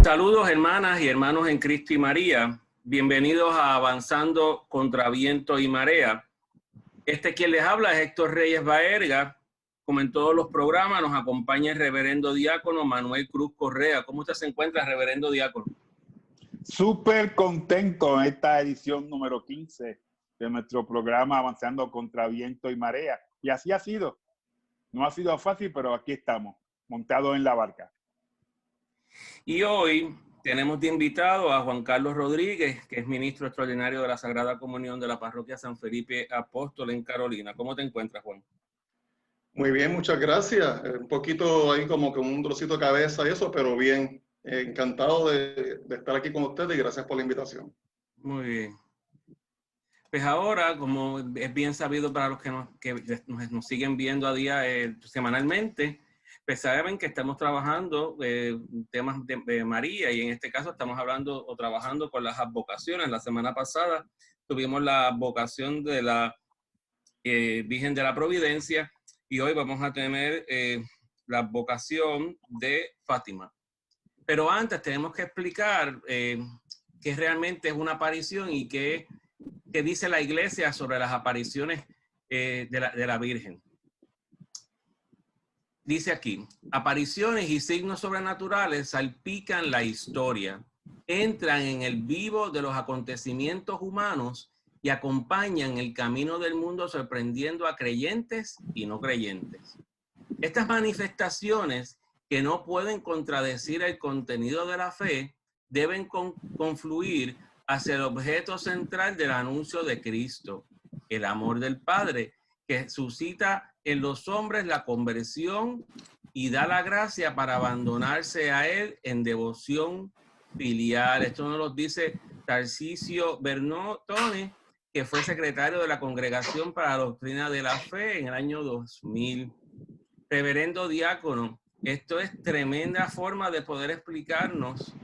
Saludos hermanas y hermanos en Cristo y María. Bienvenidos a Avanzando contra Viento y Marea. Quien les habla es Héctor Reyes Baerga. Como en todos los programas, nos acompaña el reverendo diácono Manuel Cruz Correa. ¿Cómo usted se encuentra, reverendo diácono? Súper contento en esta edición número 15 de nuestro programa Avanzando contra Viento y Marea. Y así ha sido. No ha sido fácil, pero aquí estamos, montados en la barca. Y hoy tenemos de invitado a Juan Carlos Rodríguez, que es ministro extraordinario de la Sagrada Comunión de la Parroquia San Felipe Apóstol en Carolina. ¿Cómo te encuentras, Juan? Muy bien, muchas gracias. Un poquito ahí como con un trocito de cabeza y eso, pero bien. Encantado de estar aquí con ustedes y gracias por la invitación. Muy bien. Pues ahora, como es bien sabido para los que nos siguen viendo a día semanalmente, pues saben que estamos trabajando temas de María, y en este caso estamos hablando o trabajando con las advocaciones. La semana pasada tuvimos la advocación de la Virgen de la Providencia y hoy vamos a tener la advocación de Fátima. Pero antes tenemos que explicar qué realmente es una aparición y qué dice la Iglesia sobre las apariciones de la Virgen. Dice aquí: apariciones y signos sobrenaturales salpican la historia, entran en el vivo de los acontecimientos humanos y acompañan el camino del mundo, sorprendiendo a creyentes y no creyentes. Estas manifestaciones, que no pueden contradecir el contenido de la fe, deben confluir hacia el objeto central del anuncio de Cristo, el amor del Padre, que suscita en los hombres la conversión y da la gracia para abandonarse a Él en devoción filial. Esto nos lo dice Tarcisio Bernotone, que fue secretario de la Congregación para la Doctrina de la Fe en el año 2000. Reverendo diácono, esto es tremenda forma de poder explicarnos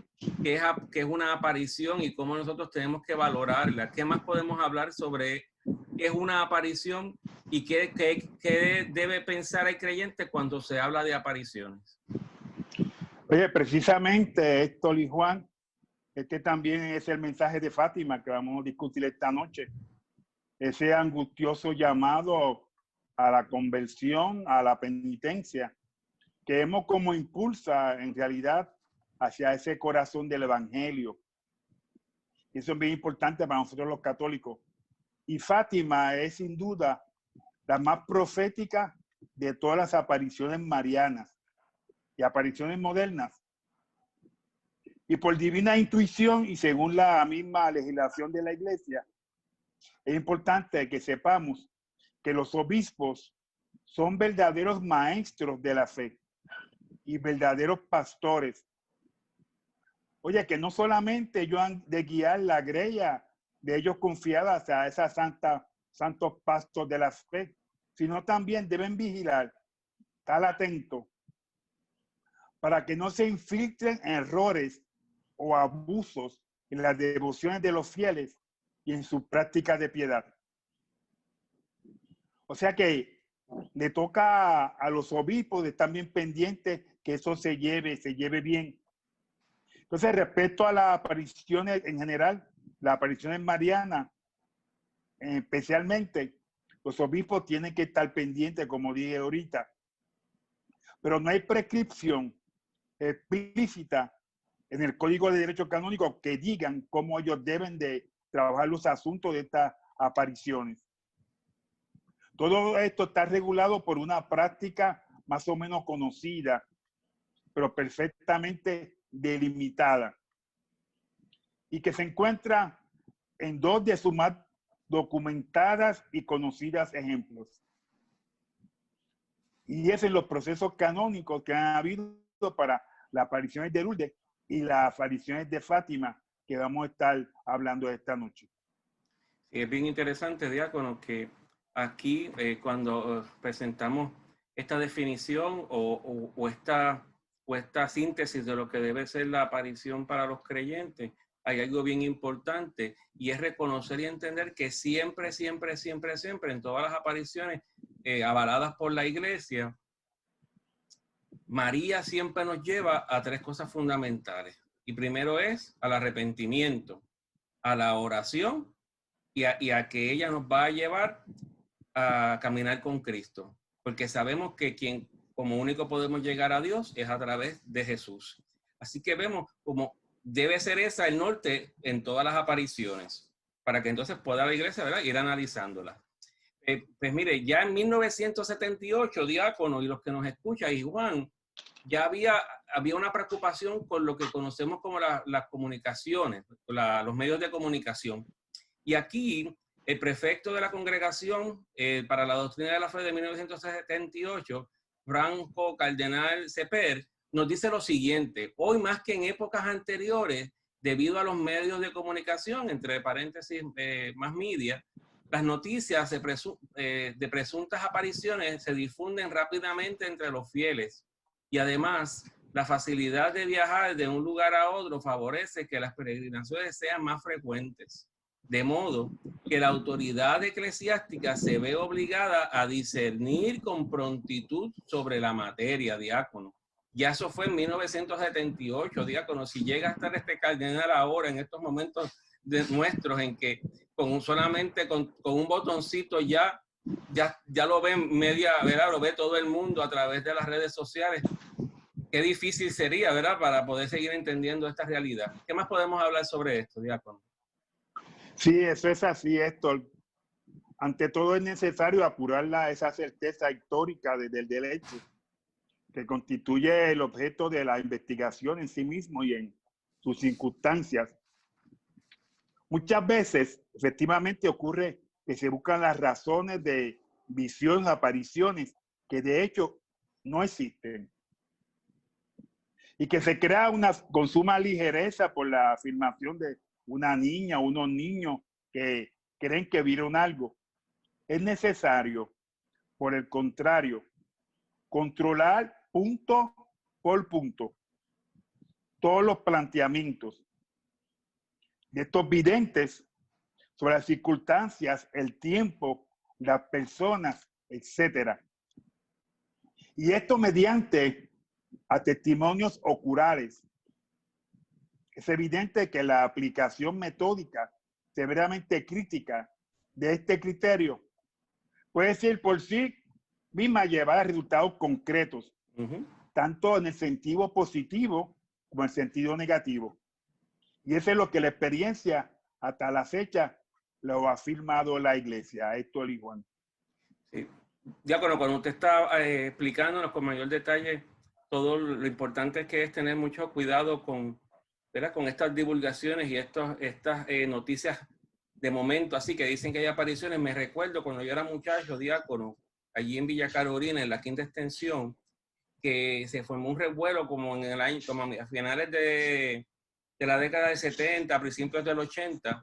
qué es una aparición y cómo nosotros tenemos que valorarla. ¿Qué más podemos hablar sobre qué es una aparición y qué debe pensar el creyente cuando se habla de apariciones? Oye, precisamente, Héctor y Juan, este también es el mensaje de Fátima que vamos a discutir esta noche. Ese angustioso llamado a la conversión, a la penitencia, que vemos como impulsa en realidad hacia ese corazón del Evangelio. Eso es bien importante para nosotros los católicos. Y Fátima es sin duda la más profética de todas las apariciones marianas y apariciones modernas. Y por divina intuición y según la misma legislación de la Iglesia, es importante que sepamos que los obispos son verdaderos maestros de la fe y verdaderos pastores. Oye, que no solamente ellos han de guiar la grella de ellos confiada hacia esas santos pastos de la fe, sino también deben vigilar, estar atentos, para que no se infiltren errores o abusos en las devociones de los fieles y en su práctica de piedad. O sea que le toca a los obispos de estar bien pendientes que eso se lleve bien. Entonces, respecto a las apariciones en general, las apariciones marianas, especialmente, los obispos tienen que estar pendientes, como dije ahorita. Pero no hay prescripción explícita en el Código de Derecho Canónico que digan cómo ellos deben de trabajar los asuntos de estas apariciones. Todo esto está regulado por una práctica más o menos conocida, pero perfectamente delimitada, y que se encuentra en dos de sus más documentadas y conocidas ejemplos. Y es en los procesos canónicos que han habido para las apariciones de Lourdes y las apariciones de Fátima, que vamos a estar hablando esta noche. Es bien interesante, diácono, que aquí cuando presentamos esta definición o esta síntesis de lo que debe ser la aparición para los creyentes, hay algo bien importante, y es reconocer y entender que siempre en todas las apariciones avaladas por la Iglesia, María siempre nos lleva a tres cosas fundamentales. Y primero es al arrepentimiento, a la oración y a que ella nos va a llevar a caminar con Cristo. Porque sabemos que quien como único podemos llegar a Dios es a través de Jesús. Así que vemos como debe ser esa el norte en todas las apariciones, para que entonces pueda la iglesia, ¿verdad?, ir analizándola. Pues mire, ya en 1978, diácono y los que nos escuchan, y Juan, ya había una preocupación con lo que conocemos como las comunicaciones, los medios de comunicación. Y aquí, el prefecto de la Congregación para la Doctrina de la Fe de 1978, Franco Cardenal Seper, nos dice lo siguiente: hoy más que en épocas anteriores, debido a los medios de comunicación, entre paréntesis, más media, las noticias de presuntas apariciones se difunden rápidamente entre los fieles. Y además, la facilidad de viajar de un lugar a otro favorece que las peregrinaciones sean más frecuentes. De modo que la autoridad eclesiástica se ve obligada a discernir con prontitud sobre la materia, diácono. Ya eso fue en 1978, diácono. Si llega a estar este cardenal ahora, en estos momentos nuestros, en que solamente con un botoncito ya lo ven media, ¿verdad? Lo ve todo el mundo a través de las redes sociales. Qué difícil sería, ¿verdad?, para poder seguir entendiendo esta realidad. ¿Qué más podemos hablar sobre esto, diácono? Sí, eso es así, Héctor. Ante todo es necesario apurar esa certeza histórica del derecho, que constituye el objeto de la investigación en sí mismo y en sus circunstancias. Muchas veces, efectivamente, ocurre que se buscan las razones de visiones, apariciones, que de hecho no existen. Y que se crea con suma ligereza por la afirmación de una niña o unos niños que creen que vieron algo. Es necesario, por el contrario, controlar punto por punto todos los planteamientos de estos videntes sobre las circunstancias, el tiempo, las personas, etc. Y esto mediante a testimonios oculares. Es evidente que la aplicación metódica severamente crítica de este criterio puede ser por sí misma llevar a resultados concretos, tanto en el sentido positivo como en el sentido negativo. Y eso es lo que la experiencia hasta la fecha lo ha afirmado la iglesia, Héctor y Juan. Sí. Diácono, cuando usted está explicándonos con mayor detalle todo lo importante que es tener mucho cuidado con, ¿verdad?, con estas divulgaciones y estas noticias de momento, así que dicen que hay apariciones. Me recuerdo cuando yo era muchacho, diácono, allí en Villa Carolina, en la quinta extensión, que se formó un revuelo como en el año, como a finales de la década de 70, a principios del 80,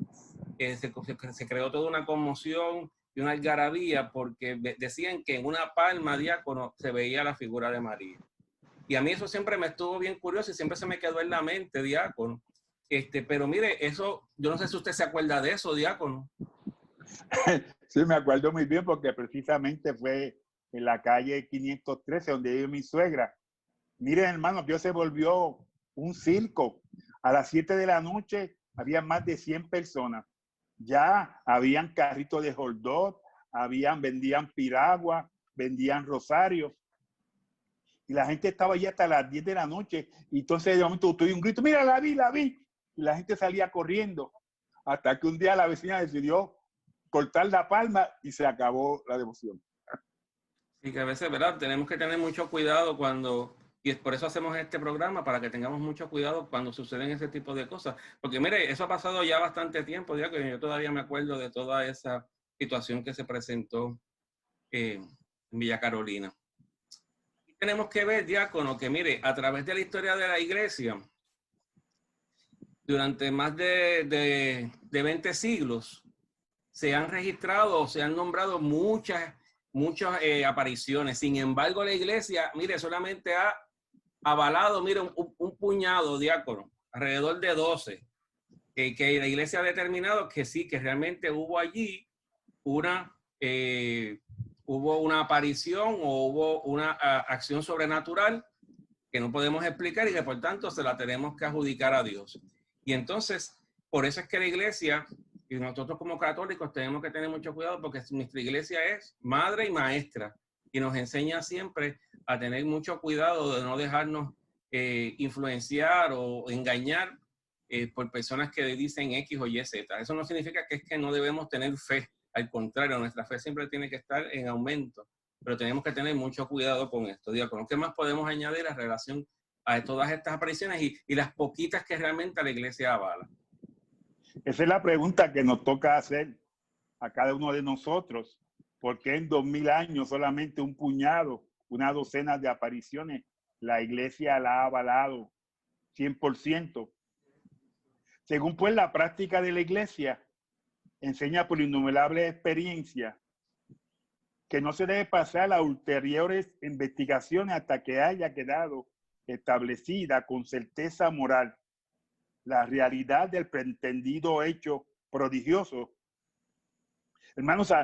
se creó toda una conmoción y una algarabía porque decían que en una palma, diácono, se veía la figura de María. Y a mí eso siempre me estuvo bien curioso y siempre se me quedó en la mente, diácono. Pero mire, eso, yo no sé si usted se acuerda de eso, diácono. Sí, me acuerdo muy bien porque precisamente fue en la calle 513 donde vive mi suegra. Miren, hermano, Dios se volvió un circo. A las 7 de la noche había más de 100 personas. Ya habían carritos de hot dog, vendían piragua, vendían rosario. Y la gente estaba allí hasta las 10 de la noche. Y entonces de momento tuve un grito: mira, la vi, la vi. Y la gente salía corriendo. Hasta que un día la vecina decidió cortar la palma y se acabó la devoción. Y que a veces, ¿verdad?, tenemos que tener mucho cuidado y es por eso hacemos este programa, para que tengamos mucho cuidado cuando suceden ese tipo de cosas. Porque mire, eso ha pasado ya bastante tiempo, ya que yo todavía me acuerdo de toda esa situación que se presentó en Villa Carolina. Y tenemos que ver, diácono, que mire, a través de la historia de la iglesia, durante más de 20 siglos, se han registrado, se han nombrado muchas apariciones. Sin embargo, la iglesia, mire, solamente ha avalado, mire, un puñado, diácono, alrededor de 12, que la iglesia ha determinado que sí, que realmente hubo allí hubo una aparición o hubo una acción sobrenatural, que no podemos explicar y que por tanto se la tenemos que adjudicar a Dios. Y entonces, por eso es que la iglesia, y nosotros como católicos tenemos que tener mucho cuidado porque nuestra iglesia es madre y maestra y nos enseña siempre a tener mucho cuidado de no dejarnos influenciar o engañar por personas que dicen X o Y, Z. Eso no significa que es que no debemos tener fe. Al contrario, nuestra fe siempre tiene que estar en aumento, pero tenemos que tener mucho cuidado con esto. Diácono, ¿qué más podemos añadir en relación a todas estas apariciones y las poquitas que realmente la iglesia avala? Esa es la pregunta que nos toca hacer a cada uno de nosotros. ¿Por qué en 2000 años solamente un puñado, una docena de apariciones, la iglesia la ha avalado 100%? Según pues la práctica de la iglesia, enseña por innumerables experiencias que no se debe pasar a ulteriores investigaciones hasta que haya quedado establecida con certeza moral la realidad del pretendido hecho prodigioso. Hermanos,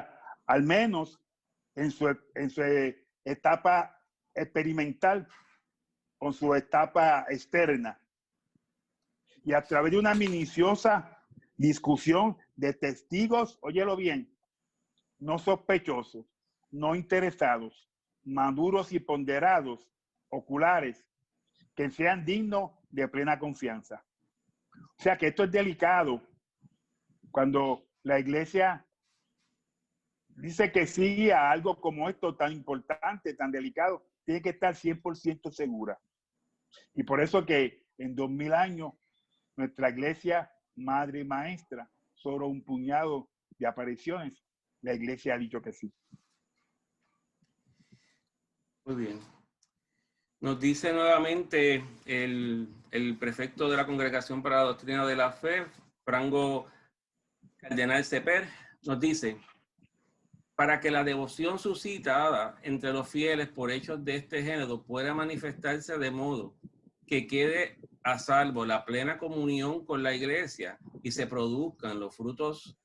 al menos en su etapa experimental, con su etapa externa, y a través de una minuciosa discusión de testigos, óyelo bien, no sospechosos, no interesados, maduros y ponderados, oculares, que sean dignos de plena confianza. O sea que esto es delicado. Cuando la iglesia dice que sí a algo como esto tan importante, tan delicado, tiene que estar 100% segura. Y por eso que en 2000 años, nuestra iglesia, madre y maestra, sobre un puñado de apariciones, la iglesia ha dicho que sí. Muy bien. Nos dice nuevamente el prefecto de la Congregación para la Doctrina de la Fe, Frango Cardenal Seper, nos dice: para que la devoción suscitada entre los fieles por hechos de este género pueda manifestarse de modo que quede a salvo la plena comunión con la iglesia y se produzcan los frutos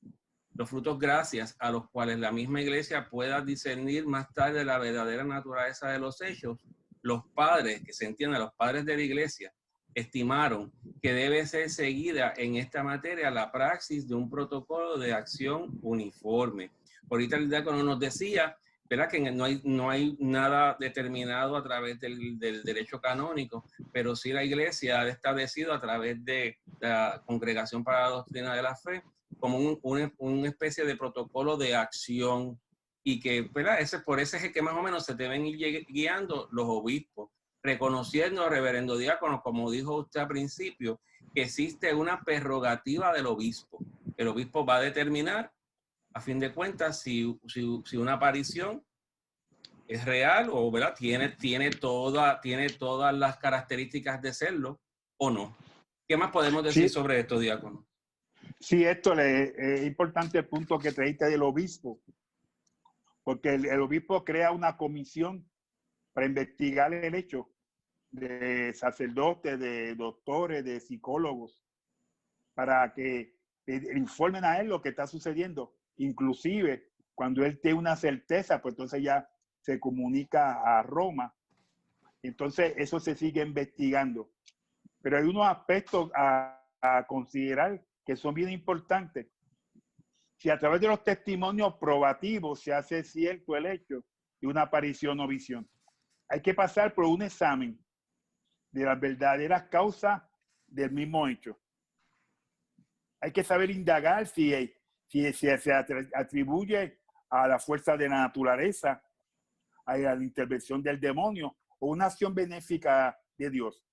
gracias a los cuales la misma iglesia pueda discernir más tarde la verdadera naturaleza de los hechos, los padres, que se entienda, los padres de la iglesia, estimaron que debe ser seguida en esta materia la praxis de un protocolo de acción uniforme. Ahorita el diácono nos decía, ¿verdad?, que no hay nada determinado a través del derecho canónico, pero sí la iglesia ha establecido a través de la Congregación para la Doctrina de la Fe como una especie de protocolo de acción, y que, ¿verdad?, por ese es el que más o menos se deben ir guiando los obispos, reconociendo al reverendo diácono, como dijo usted al principio, que existe una prerrogativa del obispo. El obispo va a determinar, a fin de cuentas, si una aparición es real o, ¿verdad?, tiene todas las características de serlo o no. ¿Qué más podemos decir sobre esto, diácono? Sí, esto es importante el punto que traíste del obispo, porque el obispo crea una comisión para investigar el hecho, de sacerdotes, de doctores, de psicólogos, para que informen a él lo que está sucediendo. Inclusive, cuando él tiene una certeza, pues entonces ya se comunica a Roma. Entonces, eso se sigue investigando. Pero hay unos aspectos a considerar que son bien importantes. Si a través de los testimonios probativos se hace cierto el hecho de una aparición o visión, hay que pasar por un examen de las verdaderas causas del mismo hecho. Hay que saber indagar si se atribuye a la fuerza de la naturaleza, a la intervención del demonio o una acción benéfica de Dios.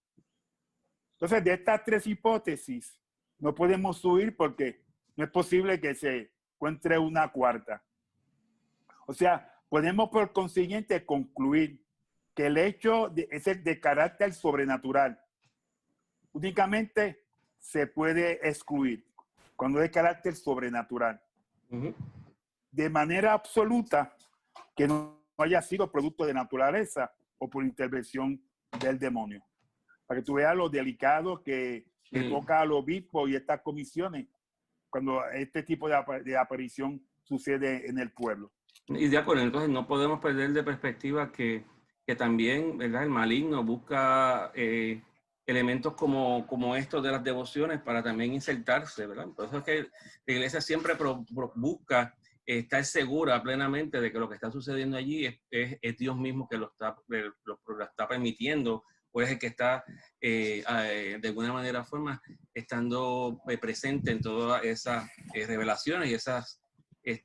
Entonces, de estas tres hipótesis, no podemos huir porque no es posible que se encuentre una cuarta. O sea, podemos por consiguiente concluir que el hecho es de carácter sobrenatural. Únicamente se puede excluir cuando es de carácter sobrenatural. De manera absoluta, que no haya sido producto de naturaleza o por intervención del demonio. Para que tú veas lo delicado que toca al obispo y estas comisiones cuando este tipo de aparición sucede en el pueblo. Y de acuerdo, entonces no podemos perder de perspectiva que que también, ¿verdad? El maligno busca elementos como estos de las devociones para también insertarse, ¿verdad? Por eso es que la iglesia siempre busca estar segura plenamente de que lo que está sucediendo allí es Dios mismo que lo está permitiendo, o es el que está de alguna manera forma estando presente en todas esas revelaciones y esas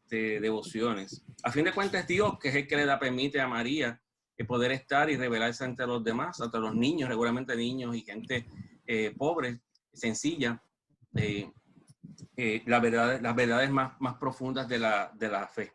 devociones. A fin de cuentas, Dios que es el que le permite a María poder estar y revelarse ante los demás, ante los niños, regularmente niños y gente pobre, sencilla, las verdades más profundas de la fe.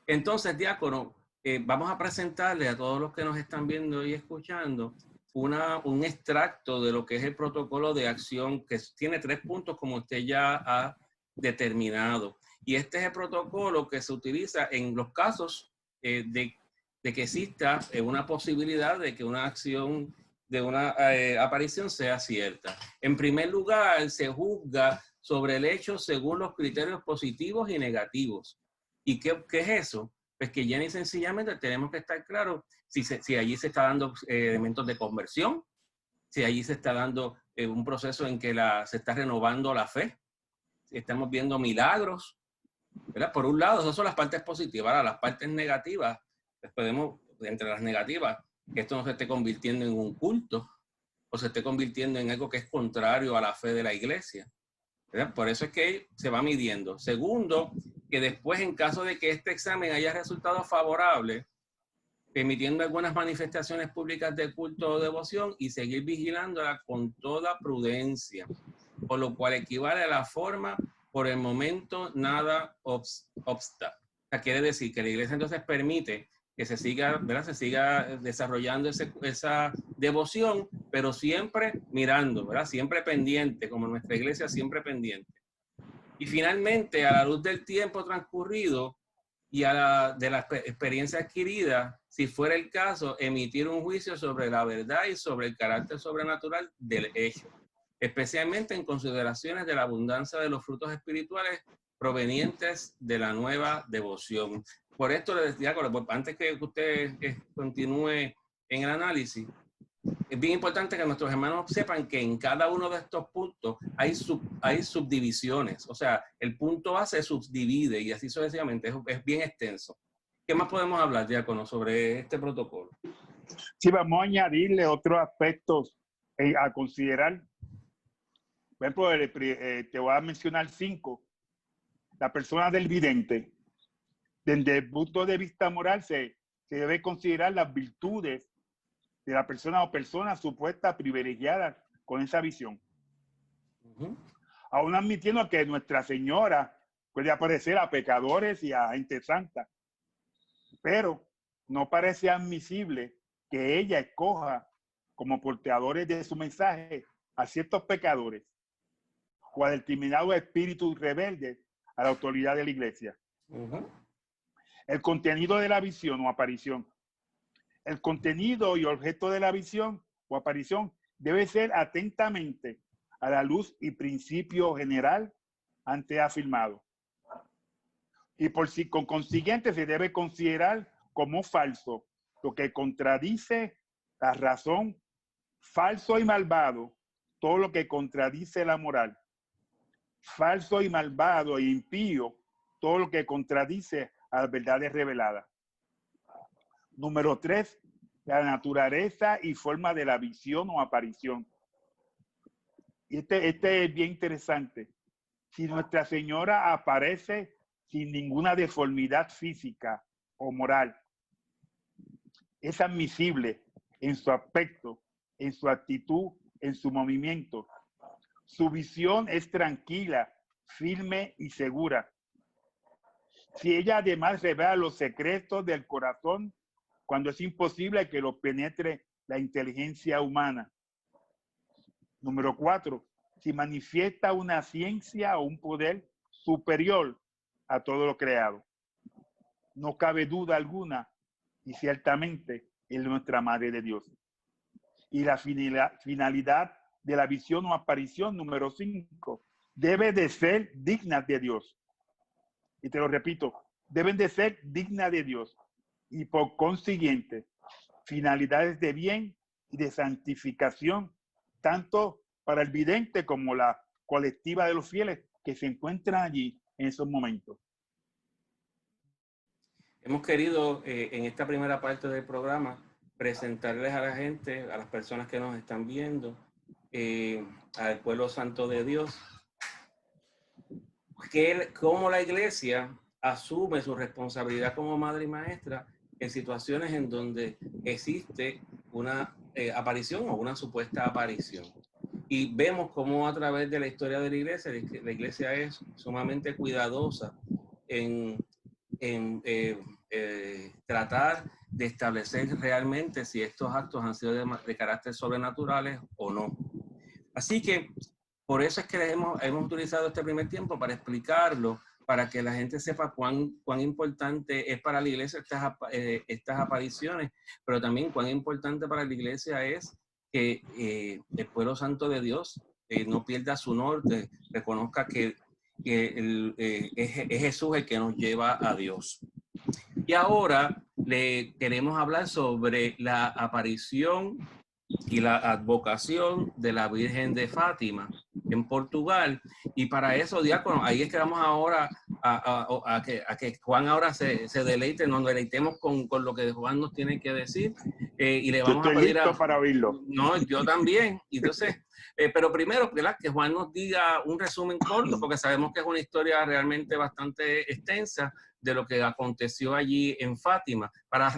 Entonces, diácono, vamos a presentarle a todos los que nos están viendo y escuchando un extracto de lo que es el protocolo de acción, que tiene 3 puntos como usted ya ha determinado. Y este es el protocolo que se utiliza en los casos de que exista una posibilidad de que una acción de una aparición sea cierta. En primer lugar, se juzga sobre el hecho según los criterios positivos y negativos. ¿Y qué es eso? Pues que ya ni sencillamente tenemos que estar claros si allí se está dando elementos de conversión, si allí se está dando un proceso en que se está renovando la fe, si estamos viendo milagros, ¿verdad? Por un lado, esas son las partes positivas. Ahora, las partes negativas, pues podemos, entre las negativas, que esto no se esté convirtiendo en un culto o se esté convirtiendo en algo que es contrario a la fe de la iglesia, ¿verdad? Por eso es que se va midiendo. Segundo, que después, en caso de que este examen haya resultado favorable, permitiendo algunas manifestaciones públicas de culto o devoción y seguir vigilándola con toda prudencia, por lo cual equivale a la forma por el momento nada obsta. O sea, quiere decir que la iglesia entonces permite que se siga, ¿verdad? Se siga desarrollando esa devoción, pero siempre mirando, ¿verdad? Siempre pendiente, como nuestra iglesia siempre pendiente. Y finalmente, a la luz del tiempo transcurrido y de la experiencia adquirida, si fuera el caso, emitir un juicio sobre la verdad y sobre el carácter sobrenatural del hecho, especialmente en consideraciones de la abundancia de los frutos espirituales provenientes de la nueva devoción. Por esto les decía, antes que usted continúe en el análisis, es bien importante que nuestros hermanos sepan que en cada uno de estos puntos hay subdivisiones. O sea, el punto A se subdivide y así sucesivamente. Es bien extenso. ¿Qué más podemos hablar, diácono, sobre este protocolo? Sí, vamos a añadirle otros aspectos a considerar. Por ejemplo, te voy a mencionar 5. La persona del vidente. Desde el punto de vista moral se debe considerar las virtudes de la persona o personas supuestas privilegiadas con esa visión. Aún admitiendo que Nuestra Señora puede aparecer a pecadores y a gente santa, pero no parece admisible que ella escoja como portadores de su mensaje a ciertos pecadores o a determinados espíritus rebeldes a la autoridad de la iglesia. El contenido de la visión o aparición. El contenido y objeto de la visión o aparición debe ser atentamente a la luz y principio general antes afirmado. Y con consiguiente se debe considerar como falso lo que contradice la razón, falso y malvado, todo lo que contradice la moral, falso y malvado e impío, todo lo que contradice a las verdades reveladas. Número 3, la naturaleza y forma de la visión o aparición. Y este es bien interesante. Si Nuestra Señora aparece sin ninguna deformidad física o moral, es admisible en su aspecto, en su actitud, en su movimiento. Su visión es tranquila, firme y segura. Si ella además revela los secretos del corazón, cuando es imposible que los penetre la inteligencia humana. Número 4, si manifiesta una ciencia o un poder superior a todo lo creado. No cabe duda alguna, y ciertamente es nuestra Madre de Dios. Y la finalidad de la visión o aparición, número 5, debe de ser digna de Dios. Y te lo repito, deben de ser dignas de Dios. Y por consiguiente, finalidades de bien y de santificación, tanto para el vidente como la colectiva de los fieles que se encuentran allí en esos momentos. Hemos querido en esta primera parte del programa presentarles a la gente, a las personas que nos están viendo, al pueblo santo de Dios, cómo la iglesia asume su responsabilidad como madre y maestra en situaciones en donde existe una aparición o una supuesta aparición. Y vemos cómo a través de la historia de la iglesia es sumamente cuidadosa en tratar de establecer realmente si estos actos han sido de carácter sobrenaturales o no. Así que por eso es que hemos utilizado este primer tiempo para explicarlo, para que la gente sepa cuán importante es para la iglesia estas apariciones, pero también cuán importante para la iglesia es que el pueblo santo de Dios no pierda su norte, reconozca que es Jesús el que nos lleva a Dios. Y ahora le queremos hablar sobre la aparición y la advocación de la Virgen de Fátima en Portugal. Y para eso, diácono, ahí es que vamos ahora a que Juan ahora se deleite, nos deleitemos con lo que Juan nos tiene que decir. Y le vamos yo estoy a pedir listo para oírlo. No, yo también. Entonces, pero primero, ¿verdad? Que Juan nos diga un resumen corto, porque sabemos que es una historia realmente bastante extensa de lo que aconteció allí en Fátima, para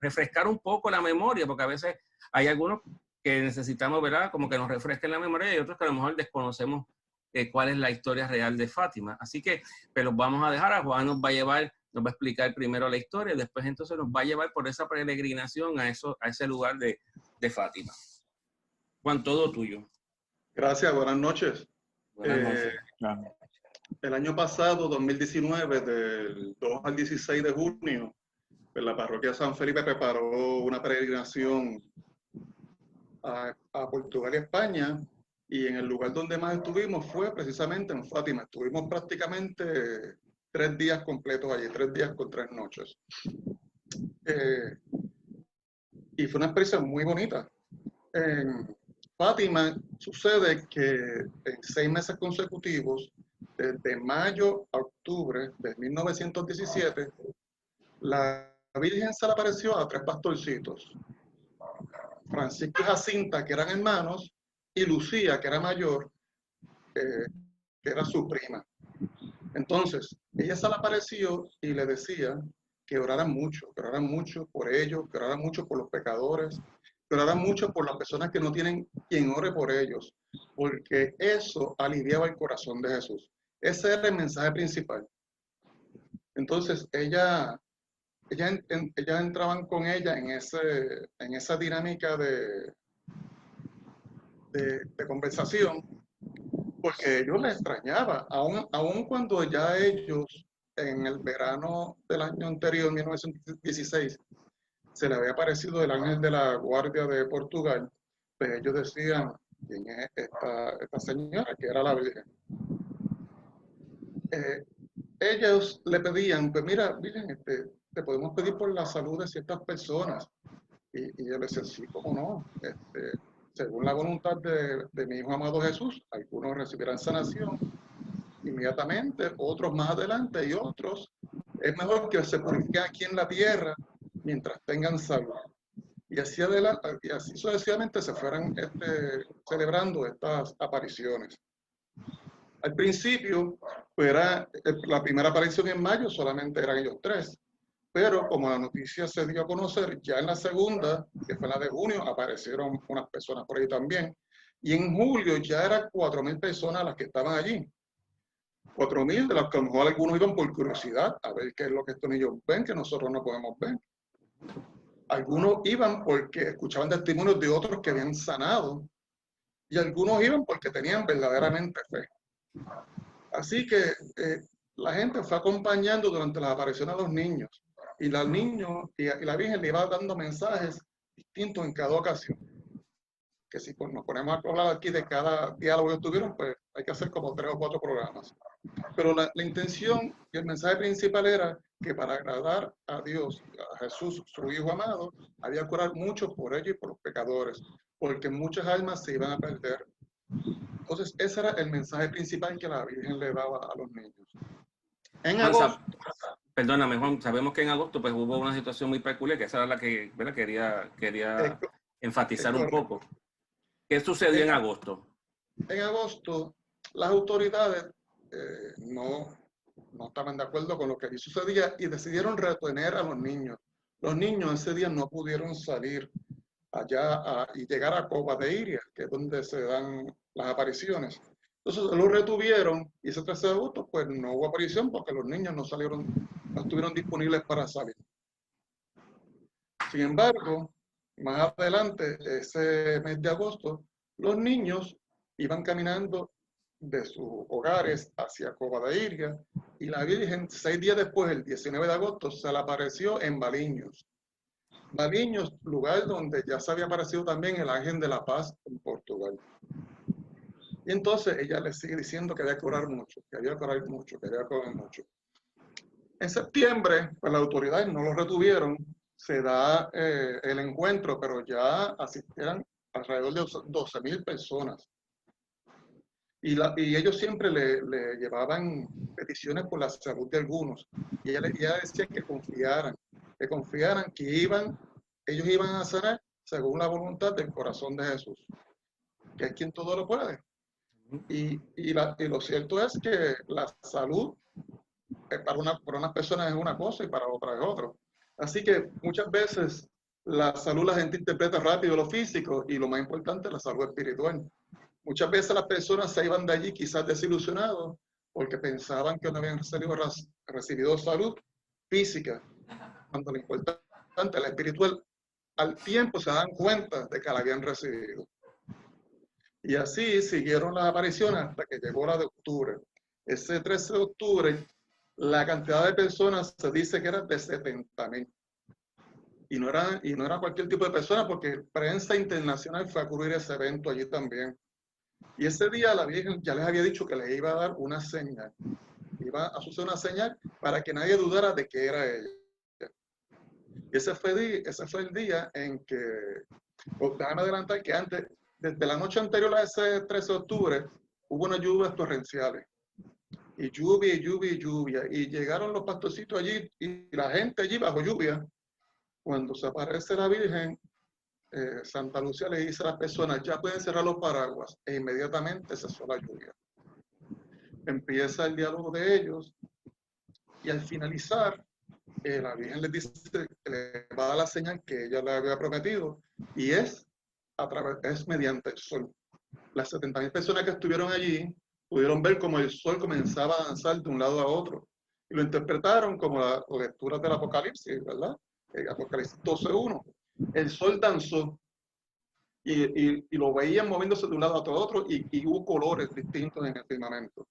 refrescar un poco la memoria, porque a veces hay algunos que necesitamos, ¿verdad? Como que nos refresquen la memoria y otros que a lo mejor desconocemos cuál es la historia real de Fátima. Así que, pero vamos a dejar a Juan, nos va a explicar primero la historia, después entonces nos va a llevar por esa peregrinación a ese lugar de Fátima. Juan, todo tuyo. Gracias, buenas noches. Buenas noches. El año pasado, 2019, del 2 al 16 de junio, pues la parroquia San Felipe preparó una peregrinación a Portugal y España, y en el lugar donde más estuvimos fue precisamente en Fátima. Estuvimos prácticamente 3 días completos allí, 3 días con 3 noches. Y fue una experiencia muy bonita. En Fátima sucede que en 6 meses consecutivos, desde mayo a octubre de 1917, la Virgen se le apareció a 3 pastorcitos. Francisco y Jacinta, que eran hermanos, y Lucía, que era mayor, que era su prima. Entonces, ella se le apareció y le decía que oraran mucho por ellos, que oraran mucho por los pecadores, que oraran mucho por las personas que no tienen quien ore por ellos, porque eso aliviaba el corazón de Jesús. Ese era el mensaje principal. Entonces, ellas entraban con ella en esa dinámica de conversación, porque ellos la extrañaban, aun cuando ya ellos, en el verano del año anterior, 1916, se le había aparecido el ángel de la Guardia de Portugal, pues ellos decían, ¿quién es esta señora? Que era la Virgen. Ellos le pedían, pues mira, Virgen, te podemos pedir por la salud de ciertas personas. Y yo le decía, sí, cómo no. Según la voluntad de mi Hijo amado Jesús, algunos recibirán sanación inmediatamente, otros más adelante y otros. Es mejor que se purifiquen aquí en la tierra mientras tengan salud. Y así sucesivamente se fueran celebrando estas apariciones. Al principio, pues era la primera aparición en mayo, solamente eran ellos 3. Pero como la noticia se dio a conocer, ya en la segunda, que fue la de junio, aparecieron unas personas por ahí también. Y en julio ya eran 4.000 personas las que estaban allí. 4.000, de las que a lo mejor algunos iban por curiosidad, a ver qué es lo que estos niños ven, que nosotros no podemos ver. Algunos iban porque escuchaban testimonios de otros que habían sanado. Y algunos iban porque tenían verdaderamente fe. Así que la gente fue acompañando durante las apariciones a los niños. Y los niños y la Virgen le iba dando mensajes distintos en cada ocasión. Que si nos ponemos a hablar aquí de cada diálogo que tuvieron, pues hay que hacer como 3 o 4 programas. Pero la intención y el mensaje principal era que para agradar a Dios, a Jesús, su Hijo amado, había que orar mucho por ellos y por los pecadores, porque muchas almas se iban a perder. Entonces, ese era el mensaje principal que la Virgen le daba a los niños. En Juan, agosto, perdóname, Juan, sabemos que en agosto pues hubo una situación muy peculiar, que esa era la que, ¿verdad? quería enfatizar un poco. ¿Qué sucedió en agosto? En agosto, las autoridades no estaban de acuerdo con lo que allí sucedía y decidieron retener a los niños. Los niños ese día no pudieron salir allá y llegar a Cova de Iria, que es donde se dan las apariciones. Entonces los retuvieron y ese 13 de agosto pues no hubo aparición porque los niños no estuvieron disponibles para salir. Sin embargo, más adelante, ese mes de agosto, los niños iban caminando de sus hogares hacia Cova de Iria y la Virgen, 6 días después, el 19 de agosto, se le apareció en Baliños. Baliños, lugar donde ya se había aparecido también el Ángel de la Paz en Portugal. Y entonces ella le sigue diciendo que había que orar mucho, que había que orar mucho, que había que orar mucho. En septiembre, pues las autoridades no lo retuvieron, se da el encuentro, pero ya asistían alrededor de 12.000 personas. Y ellos siempre le llevaban peticiones por la salud de algunos. Y ella decía que confiaran que ellos iban a sanar según la voluntad del corazón de Jesús, que es quien todo lo puede. Y lo cierto es que la salud para unas personas es una cosa y para otras es otra. Así que muchas veces la salud la gente interpreta rápido lo físico y lo más importante la salud espiritual. Muchas veces las personas se iban de allí quizás desilusionados porque pensaban que no habían recibido salud física, cuando lo importante, la espiritual, al tiempo se dan cuenta de que la habían recibido. Y así siguieron las apariciones hasta que llegó la de octubre. Ese 13 de octubre, la cantidad de personas se dice que era de 70.000. Y no era cualquier tipo de persona porque prensa internacional fue a cubrir ese evento allí también. Y ese día la Virgen ya les había dicho que les iba a dar una señal. Iba a suceder una señal para que nadie dudara de que era ella. Y ese fue el día en que, déjame adelantar que antes, desde la noche anterior a ese 13 de octubre, hubo unas lluvias torrenciales. Y lluvia, y lluvia, y lluvia. Y llegaron los pastorcitos allí y la gente allí bajo lluvia. Cuando se aparece la Virgen, Santa Lucía le dice a las personas, ya pueden cerrar los paraguas. E inmediatamente cesó la lluvia. Empieza el diálogo de ellos. Y al finalizar, la Virgen les dice que le va a dar la señal que ella le había prometido. Y es mediante el sol. Las 70.000 personas que estuvieron allí pudieron ver cómo el sol comenzaba a avanzar de un lado a otro. Y lo interpretaron como la lectura del Apocalipsis, ¿verdad? Apocalipsis 12:1. El sol danzó y lo veían moviéndose de un lado a otro y hubo colores distintos en el firmamento.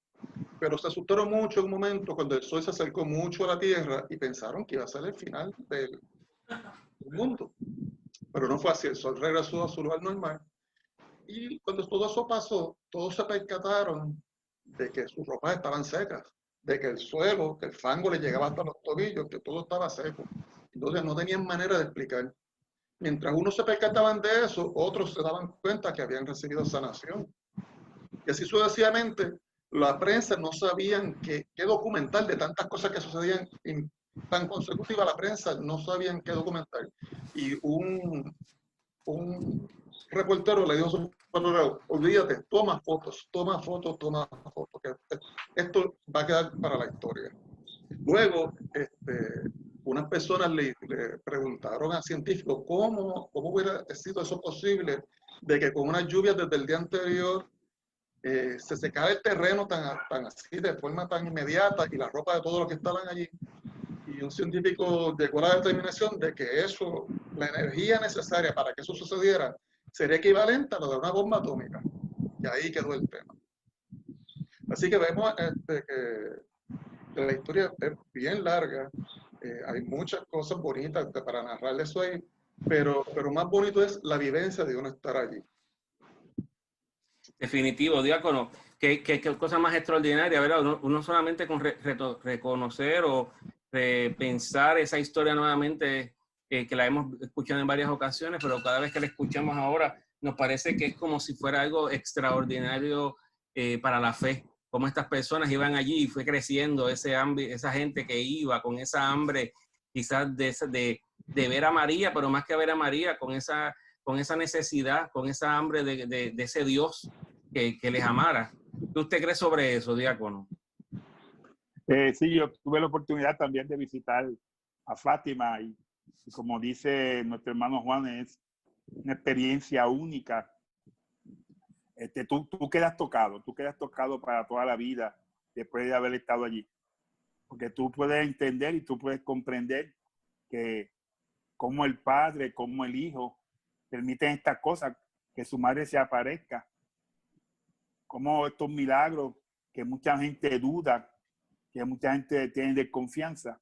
Pero se asustaron mucho en un momento cuando el sol se acercó mucho a la tierra y pensaron que iba a ser el final del mundo. Pero no fue así, el sol regresó a su lugar normal. Y cuando todo eso pasó, todos se percataron de que sus ropas estaban secas, de que el suelo, que el fango le llegaba hasta los tobillos, que todo estaba seco. Entonces no tenían manera de explicar. Mientras unos se percataban de eso, otros se daban cuenta que habían recibido sanación. Y así sucesivamente, la prensa no sabían qué documentar de tantas cosas que sucedían tan consecutivas. La prensa no sabían qué documentar. Y un reportero le dijo a su patrón, olvídate, toma fotos, que esto va a quedar para la historia. Luego, unas personas le preguntaron a científicos cómo hubiera sido eso posible de que con unas lluvias desde el día anterior se secara el terreno tan así, de forma tan inmediata y la ropa de todos los que estaban allí. Y un científico llegó a la determinación de que eso, la energía necesaria para que eso sucediera, sería equivalente a la de una bomba atómica. Y ahí quedó el tema. Así que vemos que la historia es bien larga. Hay muchas cosas bonitas para narrar eso ahí, pero más bonito es la vivencia de uno estar allí. Definitivo, diácono. Qué cosa más extraordinaria, ¿verdad? Uno solamente con reconocer o repensar esa historia nuevamente, que la hemos escuchado en varias ocasiones, pero cada vez que la escuchamos ahora nos parece que es como si fuera algo extraordinario para la fe, como estas personas iban allí y fue creciendo esa gente que iba con esa hambre quizás de ver a María, pero más que ver a María, con esa necesidad, con esa hambre de ese Dios que les amara. ¿Qué usted cree sobre eso, diácono? Sí, yo tuve la oportunidad también de visitar a Fátima y como dice nuestro hermano Juan, es una experiencia única. Tú quedas tocado para toda la vida después de haber estado allí. Porque tú puedes entender y tú puedes comprender que como el padre, como el hijo permiten estas cosas, que su madre se aparezca, como estos milagros que mucha gente duda, que mucha gente tiene desconfianza.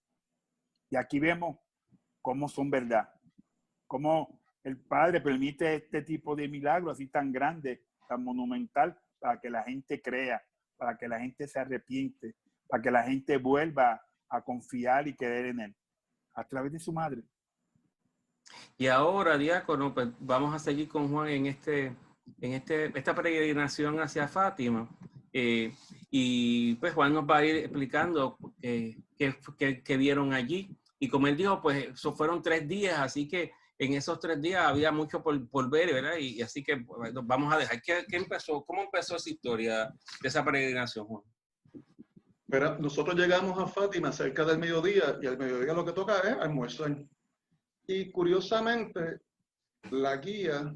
Y aquí vemos cómo son verdad, cómo el Padre permite este tipo de milagros así tan grande, tan monumental, para que la gente crea, para que la gente se arrepiente, para que la gente vuelva a confiar y creer en Él, a través de su madre. Y ahora, diácono, pues vamos a seguir con Juan en esta peregrinación hacia Fátima. Y pues Juan nos va a ir explicando qué vieron allí. Y como él dijo, pues eso fueron 3 días, así que en esos 3 días había mucho por ver, ¿verdad? Y así que vamos a dejar. ¿Cómo empezó esa historia de esa peregrinación, Juan? Pero nosotros llegamos a Fátima cerca del mediodía y al mediodía lo que toca es almorzar. Y curiosamente, la guía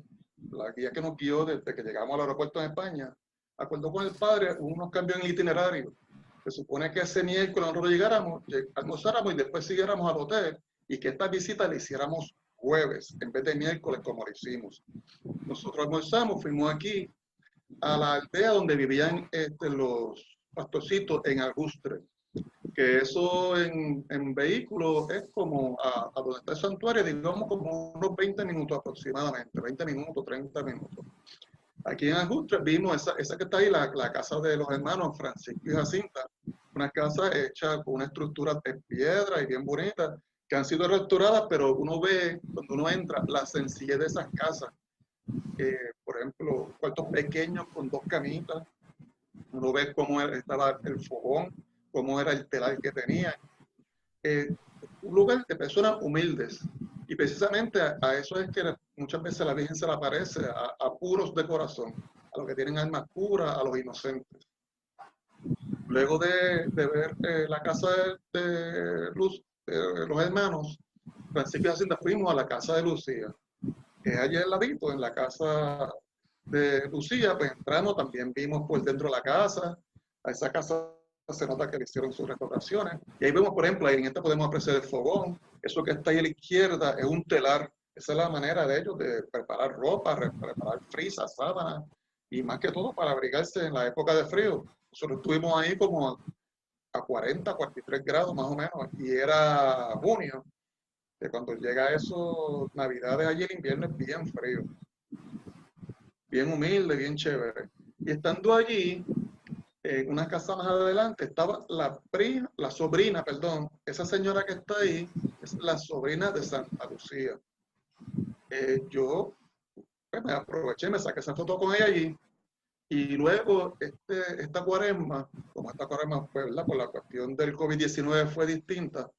que nos guió desde que llegamos al aeropuerto en España, acordó con el padre unos cambios en el itinerario. Se supone que ese miércoles nosotros llegáramos, almorzáramos y después siguiéramos al hotel y que esta visita la hiciéramos jueves en vez de miércoles como lo hicimos. Nosotros almorzamos, fuimos aquí a la aldea donde vivían los pastorcitos en Agustre, que eso en vehículo es como a donde está el santuario, digamos como unos 20 minutos aproximadamente, 20 minutos, 30 minutos. Aquí en Agustre vimos esa que está ahí, la casa de los hermanos Francisco y Jacinta, una casa hecha con una estructura de piedra y bien bonita, que han sido restauradas, pero uno ve, cuando uno entra, la sencillez de esas casas. Por ejemplo, cuartos pequeños con 2 camitas, uno ve cómo estaba el fogón, cómo era el telar que tenía. Un lugar de personas humildes. Y precisamente a eso es que muchas veces la Virgen se le aparece, a puros de corazón, a los que tienen almas puras, a los inocentes. Luego de ver la casa de los hermanos, Francisco y Jacinta, fuimos a la casa de Lucía, que es allí al ladito, en la casa de Lucía, pues entramos, también vimos por dentro de la casa, a esa casa se nota que le hicieron sus restauraciones, y ahí vemos, por ejemplo, ahí en esta podemos apreciar el fogón, eso que está ahí a la izquierda es un telar, esa es la manera de ellos de preparar ropa, preparar frisas, sábanas, y más que todo para abrigarse en la época de frío. Nosotros estuvimos ahí como a 40, 43 grados más o menos, y era junio, que cuando llega eso, Navidades allí, el invierno es bien frío, bien humilde, bien chévere. Y estando allí, en una casa más adelante, estaba la sobrina, esa señora que está ahí, es la sobrina de Santa Lucía. Yo pues, me aproveché, me saqué esa foto con ella allí, y luego esta cuaresma, como esta cuaresma, pues, ¿verdad? Por la cuestión del COVID-19 fue distinta,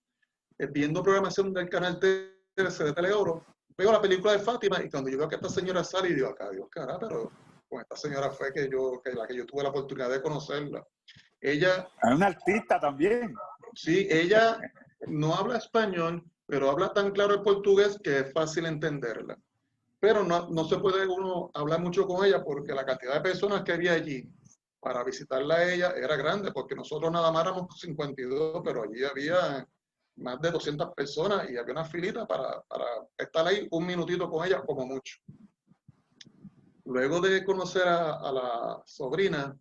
viendo programación del canal 13 de Teleoro, veo la película de Fátima y cuando yo veo que esta señora sale y digo, acá, Dios, cara, pero con esta señora fue la que yo tuve la oportunidad de conocerla. Ella... Es una artista también. Sí, ella no habla español, pero habla tan claro el portugués que es fácil entenderla. Pero no se puede uno hablar mucho con ella porque la cantidad de personas que había allí para visitarla a ella era grande, porque nosotros nada más éramos 52, pero allí había más de 200 personas y había una filita para estar ahí un minutito con ella como mucho. Luego de conocer a la sobrina,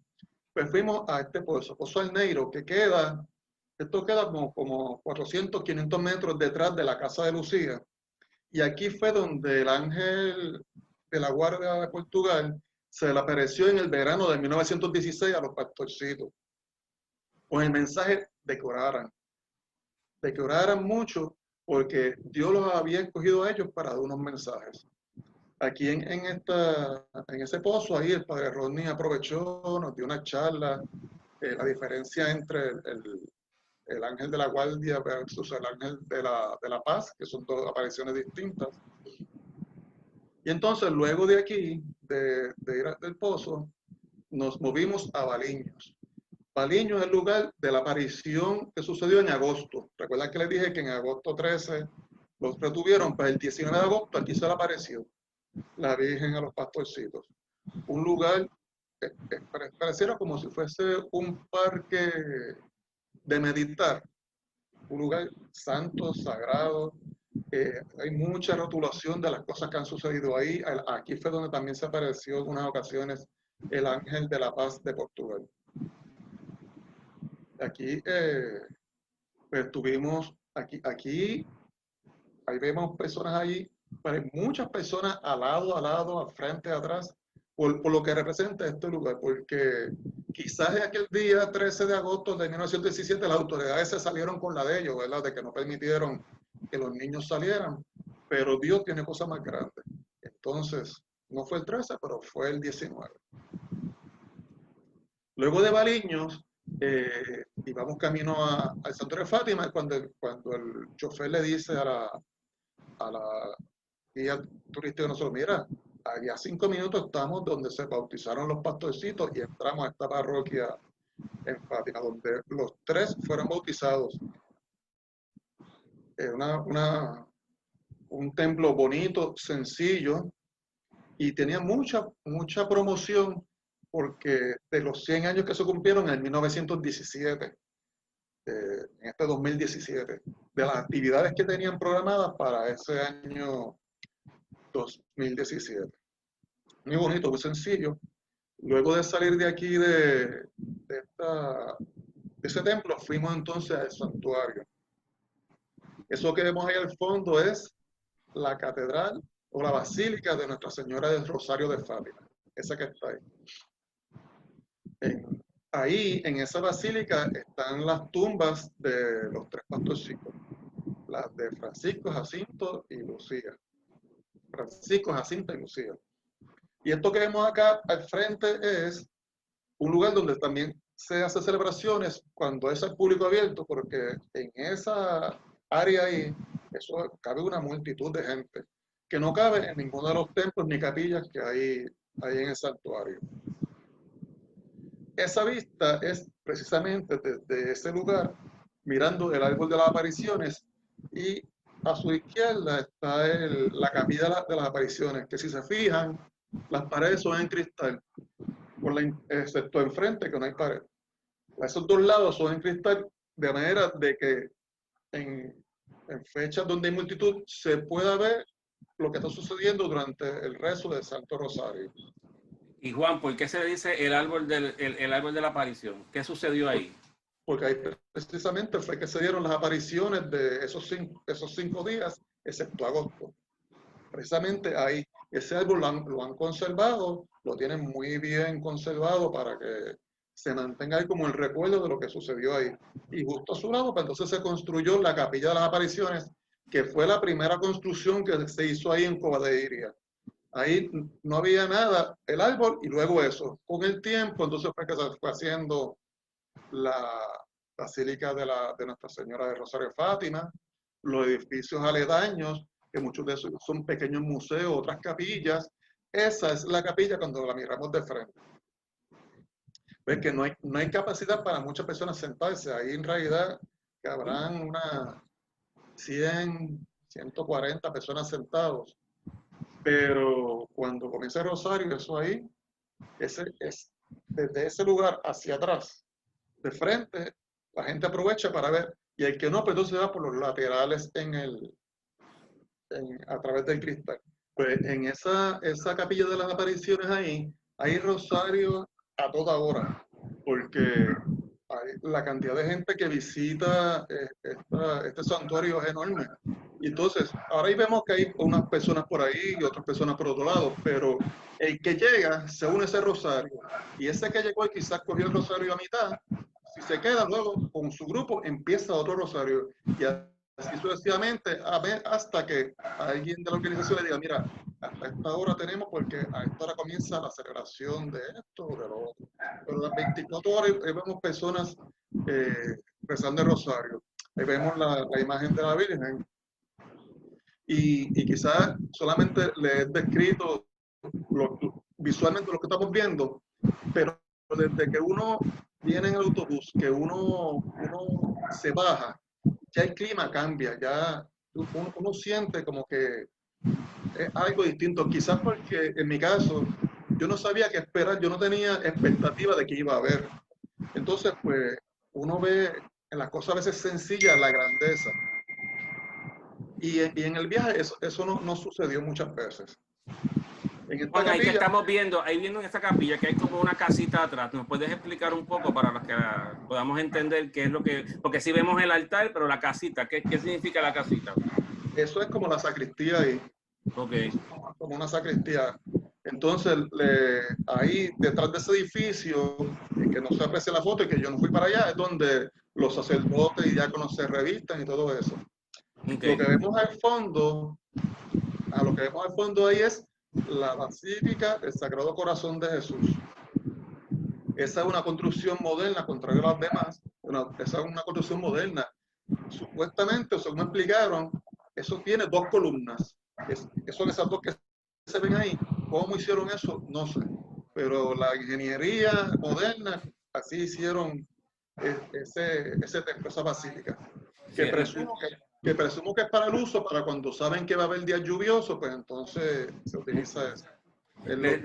pues fuimos a este pozo Alneiro, que esto queda como 400, 500 metros detrás de la casa de Lucía. Y aquí fue donde el ángel de la Guardia de Portugal se le apareció en el verano de 1916 a los pastorcitos, con el mensaje de que oraran. de que oraran mucho, porque Dios los había escogido a ellos para dar unos mensajes. Aquí en ese pozo, ahí el padre Rodney aprovechó, nos dio una charla, la diferencia entre el ángel de la guardia versus el ángel de la paz, que son dos apariciones distintas. Y entonces, luego de aquí, de ir del pozo, nos movimos a Baliños. Baliños es el lugar de la aparición que sucedió en agosto. Recuerdan que les dije que en agosto 13 los retuvieron, pues el 19 de agosto aquí se le apareció la Virgen a los pastorcitos. Un lugar que pareciera como si fuese un parque de meditar, un lugar santo, sagrado. Hay mucha rotulación de las cosas que han sucedido ahí. Aquí fue donde también se apareció en unas ocasiones el ángel de la paz de Portugal. Aquí pues estuvimos, aquí, ahí vemos personas ahí, pero hay muchas personas al lado, al frente, atrás, por lo que representa este lugar, porque quizás en aquel día 13 de agosto de 1917 las autoridades se salieron con la de ellos, ¿verdad? De que no permitieron que los niños salieran, pero Dios tiene cosas más grandes. Entonces, no fue el 13, pero fue el 19. Luego de Baliños, íbamos camino al santuario de Fátima, cuando el chofer le dice a la guía turística de nosotros, mira, allá 5 minutos estamos donde se bautizaron los pastorcitos y entramos a esta parroquia en Fátima, donde los 3 fueron bautizados. Un templo bonito, sencillo, y tenía mucha promoción, porque de los 100 años que se cumplieron en 1917, en este 2017, de las actividades que tenían programadas para ese año 2017. Muy bonito, muy sencillo. Luego de salir de aquí, de ese templo, fuimos entonces al santuario. Eso que vemos ahí al fondo es la catedral o la basílica de Nuestra Señora del Rosario de Fátima, esa que está ahí. Ahí, en esa basílica, están las tumbas de los 3 pastorcitos, las de Francisco, Jacinto y Lucía. Francisco, Jacinto y Lucía. Y esto que vemos acá al frente es un lugar donde también se hace celebraciones cuando es al público abierto, porque en esa área ahí, eso cabe una multitud de gente, que no cabe en ninguno de los templos ni capillas que hay en el santuario. Esa vista es precisamente desde ese lugar, mirando el árbol de las apariciones, y a su izquierda está la capilla de las apariciones, que si se fijan, las paredes son en cristal, excepto enfrente, que no hay pared. Esos 2 lados son en cristal, de manera de que en fechas donde hay multitud se pueda ver lo que está sucediendo durante el rezo del Santo Rosario. Y Juan, ¿por qué se le dice el árbol de la aparición? ¿Qué sucedió ahí? Porque ahí precisamente fue que se dieron las apariciones de esos 5 días, excepto agosto. Precisamente ahí, ese árbol lo han conservado, lo tienen muy bien conservado para que se mantenga ahí como el recuerdo de lo que sucedió ahí. Y justo a su lado, pues entonces se construyó la Capilla de las Apariciones, que fue la primera construcción que se hizo ahí en Cova de Iria. Ahí no había nada, el árbol y luego eso. Con el tiempo, entonces fue que se fue haciendo la Basílica de Nuestra Señora de Rosario de Fátima, los edificios aledaños, que muchos de esos son pequeños museos, otras capillas. Esa es la capilla cuando la miramos de frente. Ves que no hay capacidad para muchas personas sentarse. Ahí en realidad que habrán unas 100, 140 personas sentados. Pero cuando comienza el rosario, eso ahí, desde ese lugar hacia atrás, de frente, la gente aprovecha para ver. Y el que no, pues entonces va por los laterales a través del cristal. Pues en esa capilla de las apariciones ahí, hay rosario a toda hora, porque la cantidad de gente que visita este santuario es enorme. Y entonces, ahora ahí vemos que hay unas personas por ahí y otras personas por otro lado, pero el que llega se une a ese rosario. Y ese que llegó y quizás cogió el rosario a mitad, y se queda luego con su grupo, empieza otro rosario. Y así sucesivamente, hasta que alguien de la organización le diga, mira, hasta esta hora tenemos porque a esta hora comienza la celebración de esto o de lo otro. Pero las 24 horas vemos personas rezando el rosario. Ahí vemos la imagen de la Virgen. Y quizás solamente le he descrito visualmente lo que estamos viendo, pero desde que uno viene en el autobús, que uno se baja, ya el clima cambia, ya uno siente como que es algo distinto. Quizás porque en mi caso yo no sabía qué esperar, yo no tenía expectativa de qué iba a haber. Entonces, pues, uno ve en las cosas a veces sencillas la grandeza. Y en el viaje eso no sucedió muchas veces. En esta Juan, ahí que capilla, estamos viendo, ahí viendo en esta capilla que hay como una casita atrás. ¿Nos puedes explicar un poco para los que podamos entender qué es lo que... Porque sí vemos el altar, pero la casita, ¿qué significa la casita? eso es como la sacristía ahí. Ok. Como una sacristía. Entonces, ahí detrás de ese edificio, que no se aprecia la foto y que yo no fui para allá, es donde los sacerdotes y diáconos se revistan y todo eso. Okay. Lo que vemos al fondo, ahí es la Basílica del Sagrado Corazón de Jesús. Esa es una construcción moderna, contrario a las demás. Esa es una construcción moderna. Supuestamente, o según me explicaron, eso tiene 2 columnas. Esas 2 que se ven ahí, ¿cómo hicieron eso? No sé. Pero la ingeniería moderna, así hicieron ese templo, esa basílica. Que presumo que es para el uso, para cuando saben que va a haber días lluviosos, pues entonces se utiliza eso. Le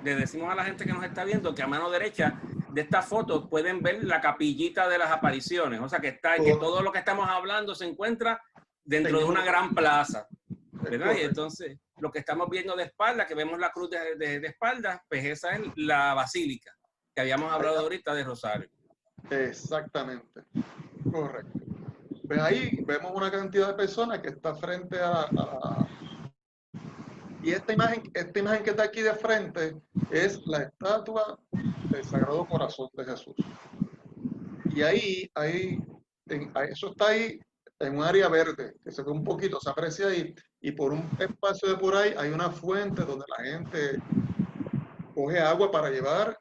decimos a la gente que nos está viendo que a mano derecha de esta foto pueden ver la capillita de las apariciones. O sea, que todo lo que estamos hablando se encuentra dentro de una gran plaza, ¿verdad? Y entonces, lo que estamos viendo de espalda, que vemos la cruz de espalda, pues esa es la basílica que habíamos hablado ahorita de Rosario. Exactamente, correcto. Pues ahí vemos una cantidad de personas que está frente a la... Y esta imagen que está aquí de frente es la estatua del Sagrado Corazón de Jesús. Y eso está ahí en un área verde, que se ve un poquito, se aprecia ahí, y por un espacio de por ahí hay una fuente donde la gente coge agua para llevar,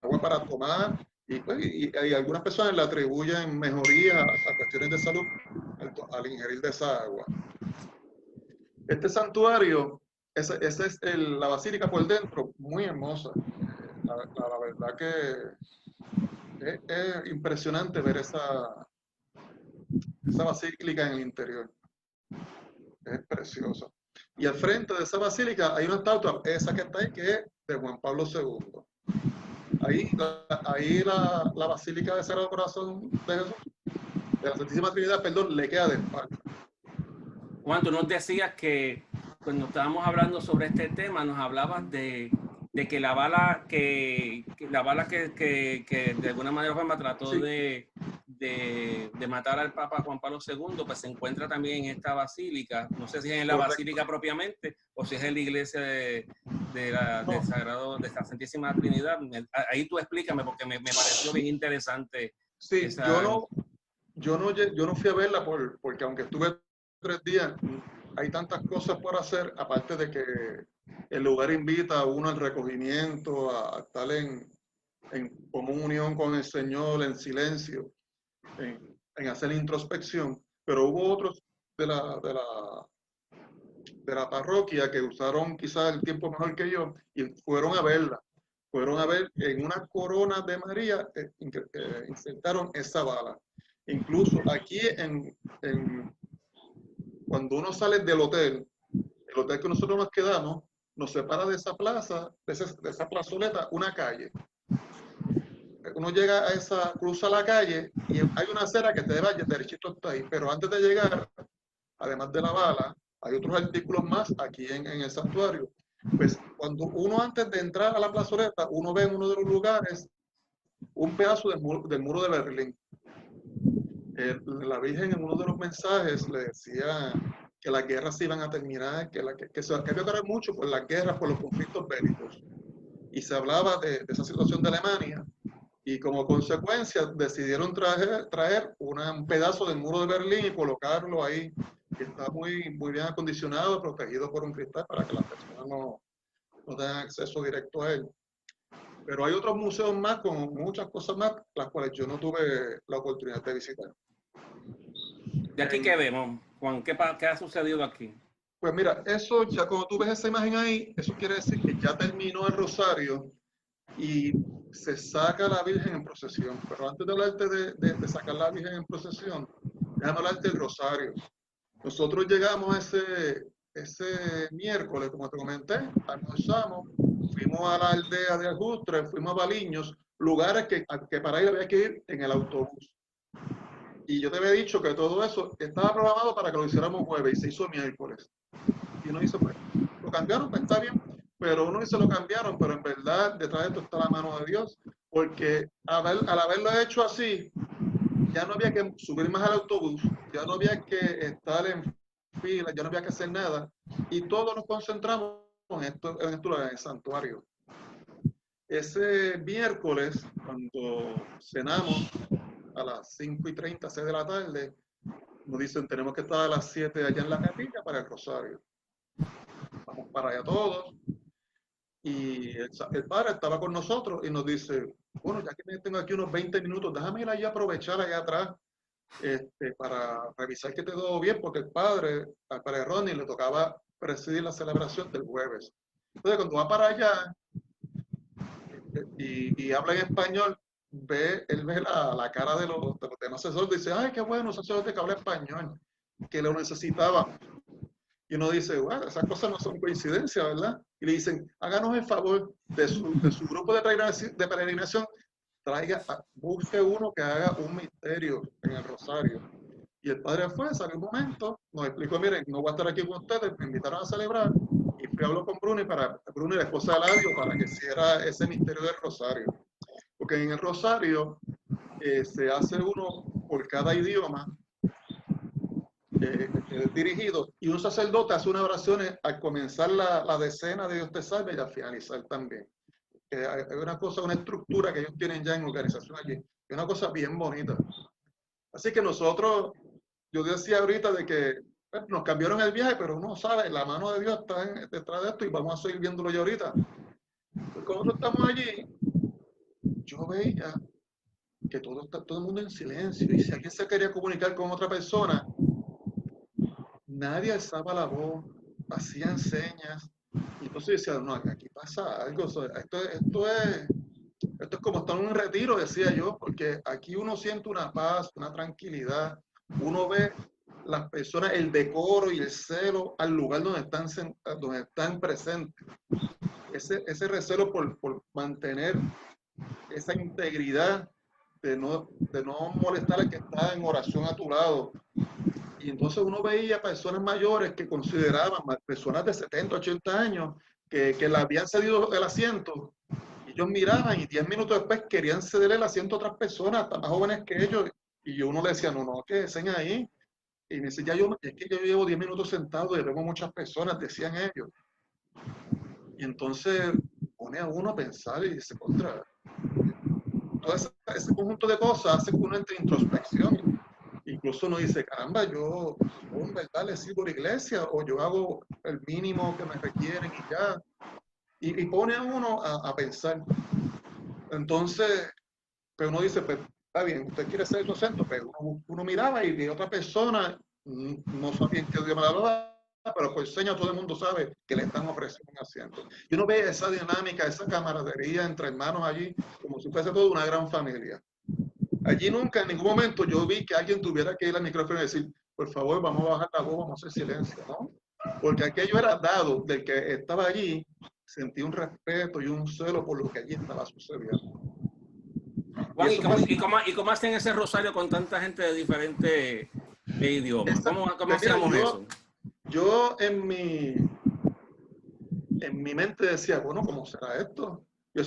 agua para tomar, y algunas personas le atribuyen mejoría a cuestiones de salud al ingerir de esa agua. Este santuario, esa es la basílica por dentro, muy hermosa. La verdad que es impresionante ver esa basílica en el interior. Es preciosa. Y al frente de esa basílica hay una estatua, esa que está ahí, que es de Juan Pablo II. Ahí la basílica del Sagrado Corazón de Jesús, de la Santísima Trinidad, perdón, le queda de espalda. Juan, tú nos decías que cuando estábamos hablando sobre este tema, nos hablabas de que la bala que de alguna manera trató sí. de matar al Papa Juan Pablo II, pues se encuentra también en esta basílica. No sé si es en la Correcto. Basílica propiamente o si es en la iglesia de la Santísima Trinidad. Ahí tú explícame porque me pareció bien interesante. Sí, yo no fui a verla porque aunque estuve 3 días, hay tantas cosas por hacer, aparte de que el lugar invita a uno al recogimiento, a estar en comunión con el Señor, en silencio, en hacer introspección, pero hubo otros de la parroquia que usaron quizás el tiempo mejor que yo y fueron a verla. Fueron a ver en una corona de María, insertaron esa bala. Incluso aquí cuando uno sale del hotel, el hotel que nosotros nos quedamos, nos separa de esa plaza, de esa plazoleta, una calle. Uno llega cruza la calle y hay una acera que te lleva derechito hasta ahí, pero antes de llegar, además de la bala, hay otros artículos más aquí en el santuario. Pues cuando uno antes de entrar a la plazoleta, uno ve en uno de los lugares un pedazo del muro de Berlín. La Virgen en uno de los mensajes le decía que las guerras se iban a terminar, que había que orar mucho por las guerras, por los conflictos bélicos. Y se hablaba de esa situación de Alemania, Y como consecuencia decidieron traer un pedazo del muro de Berlín y colocarlo ahí, que está muy bien acondicionado, protegido por un cristal para que las personas no tengan acceso directo a él. Pero hay otros museos más con muchas cosas más, las cuales yo no tuve la oportunidad de visitar. ¿De aquí qué vemos, Juan? ¿Qué ha sucedido aquí? Pues mira, eso ya cuando tú ves esa imagen ahí, eso quiere decir que ya terminó el rosario y se saca la Virgen en procesión. Pero antes de hablarte de sacar la Virgen en procesión, déjame hablarte del rosario. Nosotros llegamos ese miércoles, como te comenté, almorzamos, fuimos a la aldea de Ajustre, fuimos a Baliños, lugares que para ir había que ir en el autobús. Y yo te había dicho que todo eso estaba programado para que lo hiciéramos jueves y se hizo miércoles. Y uno dice, pues, lo cambiaron, pues está bien. Pero uno dice, lo cambiaron, pero en verdad detrás de esto está la mano de Dios. Porque al haberlo hecho así, ya no había que subir más al autobús, ya no había que estar en fila, ya no había que hacer nada. Y todos nos concentramos en el santuario. Ese miércoles, cuando cenamos a las 5:30, 6 de la tarde, nos dicen, tenemos que estar a las 7 allá en la capilla para el rosario. Vamos para allá todos. Y el padre estaba con nosotros y nos dice, bueno, ya que me tengo aquí unos 20 minutos, déjame ir allí a aprovechar allá atrás para revisar que todo bien, porque al padre Ronnie, le tocaba presidir la celebración del jueves. Entonces, cuando va para allá y habla en español, él ve la cara de los demás sacerdotes y dice, ay, qué bueno, sacerdote que habla español, que lo necesitaba. Y uno dice, bueno, esas cosas no son coincidencias, ¿verdad? Y le dicen, háganos el favor de su grupo de peregrinación, busque uno que haga un misterio en el rosario. Y el padre fue, salió un momento, nos explicó, miren, no voy a estar aquí con ustedes, me invitaron a celebrar, y fui a hablar con Bruni, Bruni, la esposa de Ladio, para que hiciera ese misterio del rosario. Porque en el rosario se hace uno por cada idioma, dirigido, y un sacerdote hace unas oraciones al comenzar la decena de Dios te salve y al finalizar también. Hay una cosa, una estructura que ellos tienen ya en organización allí, es una cosa bien bonita. Así que nosotros, yo decía ahorita de que nos cambiaron el viaje, pero uno sabe, la mano de Dios está detrás de esto y vamos a seguir viéndolo ya ahorita. Pues cuando nosotros estamos allí, yo veía que todo el mundo en silencio, y si alguien se quería comunicar con otra persona, nadie alzaba la voz, hacían señas, y entonces decía, no, aquí pasa algo, esto es como estar en un retiro, decía yo, porque aquí uno siente una paz, una tranquilidad, uno ve las personas, el decoro y el celo al lugar donde están presentes. Ese recelo por mantener esa integridad de no molestar al que está en oración a tu lado. Y entonces uno veía personas mayores que consideraban, personas de 70, 80 años, que le habían cedido el asiento. Y ellos miraban y 10 minutos después querían ceder el asiento a otras personas, hasta más jóvenes que ellos. Y uno le decía, no, que estén ahí. Y me dice, es que yo llevo 10 minutos sentado y vemos muchas personas, decían ellos. Y entonces pone a uno a pensar y dice, contra, todo ese conjunto de cosas hace que uno entre en introspección. Incluso uno dice, caramba, yo en verdad le sirvo a la iglesia o yo hago el mínimo que me requieren y ya. Y pone a uno a pensar. Entonces, pero uno dice, pues está bien, usted quiere ser docente, pero uno miraba y de otra persona, no sabía en qué idioma la hablaba, pero por señas todo el mundo sabe que le están ofreciendo un asiento. Y uno ve esa dinámica, esa camaradería entre hermanos allí, como si fuese toda una gran familia. Allí nunca, en ningún momento, yo vi que alguien tuviera que ir al micrófono y decir, por favor, vamos a bajar la voz, vamos a hacer silencio, ¿no? Porque aquello era dado del que estaba allí, sentí un respeto y un celo por lo que allí estaba sucediendo. Juan, ¿y cómo hacen ese rosario con tanta gente de diferentes idiomas? ¿Cómo hacíamos eso? Yo en mi mente decía, bueno, ¿cómo será esto? Yo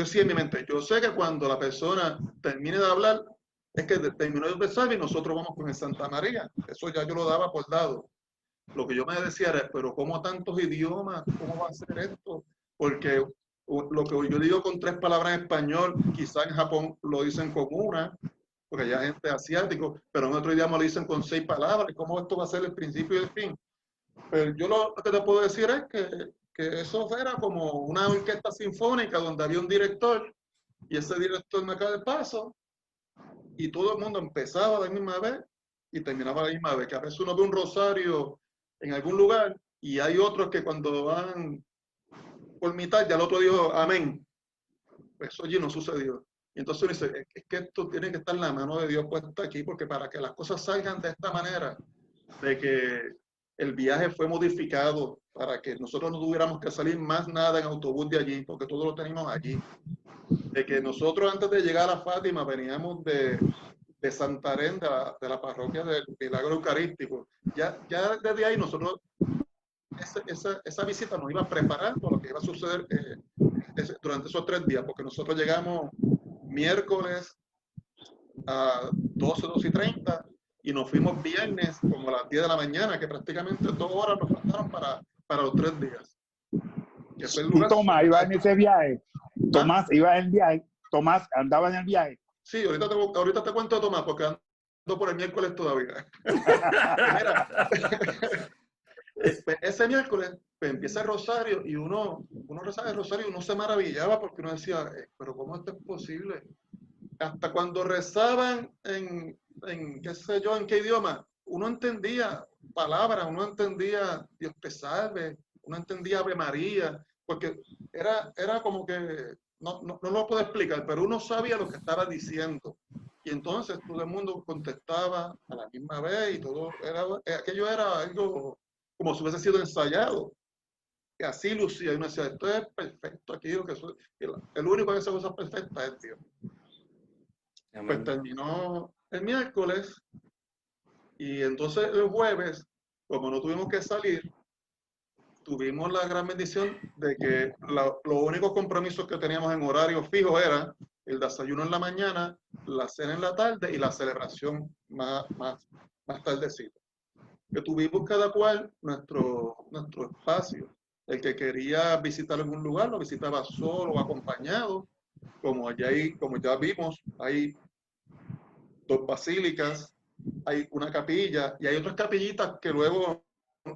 sé en mi mente, yo sé que cuando la persona termine de hablar, es que terminó de empezar y nosotros vamos con el Santa María. Eso ya yo lo daba por dado. Lo que yo me decía era, pero ¿cómo tantos idiomas? ¿Cómo va a ser esto? Porque lo que yo digo con 3 palabras en español, quizá en Japón lo dicen con una, porque hay gente asiático, pero en otro idioma lo dicen con 6 palabras. ¿Cómo esto va a ser el principio y el fin? Pero yo lo que te puedo decir es que eso era como una orquesta sinfónica donde había un director y ese director me cae de paso y todo el mundo empezaba a la misma vez y terminaba a la misma vez. Que a veces uno ve un rosario en algún lugar y hay otros que cuando van por mitad ya el otro dijo amén. Pues eso allí no sucedió. Y entonces uno dice, es que esto tiene que estar en la mano de Dios puesta aquí, porque para que las cosas salgan de esta manera, de que el viaje fue modificado para que nosotros no tuviéramos que salir más nada en autobús de allí, porque todo lo teníamos allí. De que nosotros antes de llegar a Fátima veníamos de Santarém, de la parroquia del Milagro Eucarístico. Ya desde ahí nosotros, esa visita nos iba preparando lo que iba a suceder durante esos 3 días, porque nosotros llegamos miércoles a 12:30 y nos fuimos viernes como a las 10 de la mañana, que prácticamente 2 horas nos faltaron para los 3 días. ¿Y Tomás iba en ese viaje? Tomás iba en el viaje. Tomás andaba en el viaje. Sí, ahorita te cuento de Tomás, porque ando por el miércoles todavía. Mira, ese miércoles pues, empieza el rosario y uno rezaba el rosario y uno se maravillaba porque uno decía, pero ¿cómo esto es posible? Hasta cuando rezaban en qué sé yo, en qué idioma, uno entendía palabras, uno entendía Dios te salve, uno entendía Ave María, porque era como que, no lo puedo explicar, pero uno sabía lo que estaba diciendo. Y entonces todo el mundo contestaba a la misma vez y todo, aquello era algo como si hubiese sido ensayado. Y así lucía, y uno decía, esto es perfecto aquí, el único que hace cosas perfectas es Dios. Pues terminó el miércoles y entonces el jueves, como no tuvimos que salir, tuvimos la gran bendición de que los únicos compromisos que teníamos en horario fijo eran el desayuno en la mañana, la cena en la tarde y la celebración más tardecita. Que tuvimos cada cual nuestro espacio. El que quería visitar algún lugar lo visitaba solo o acompañado. Como ya vimos, hay 2 basílicas, hay una capilla y hay otras capillitas que luego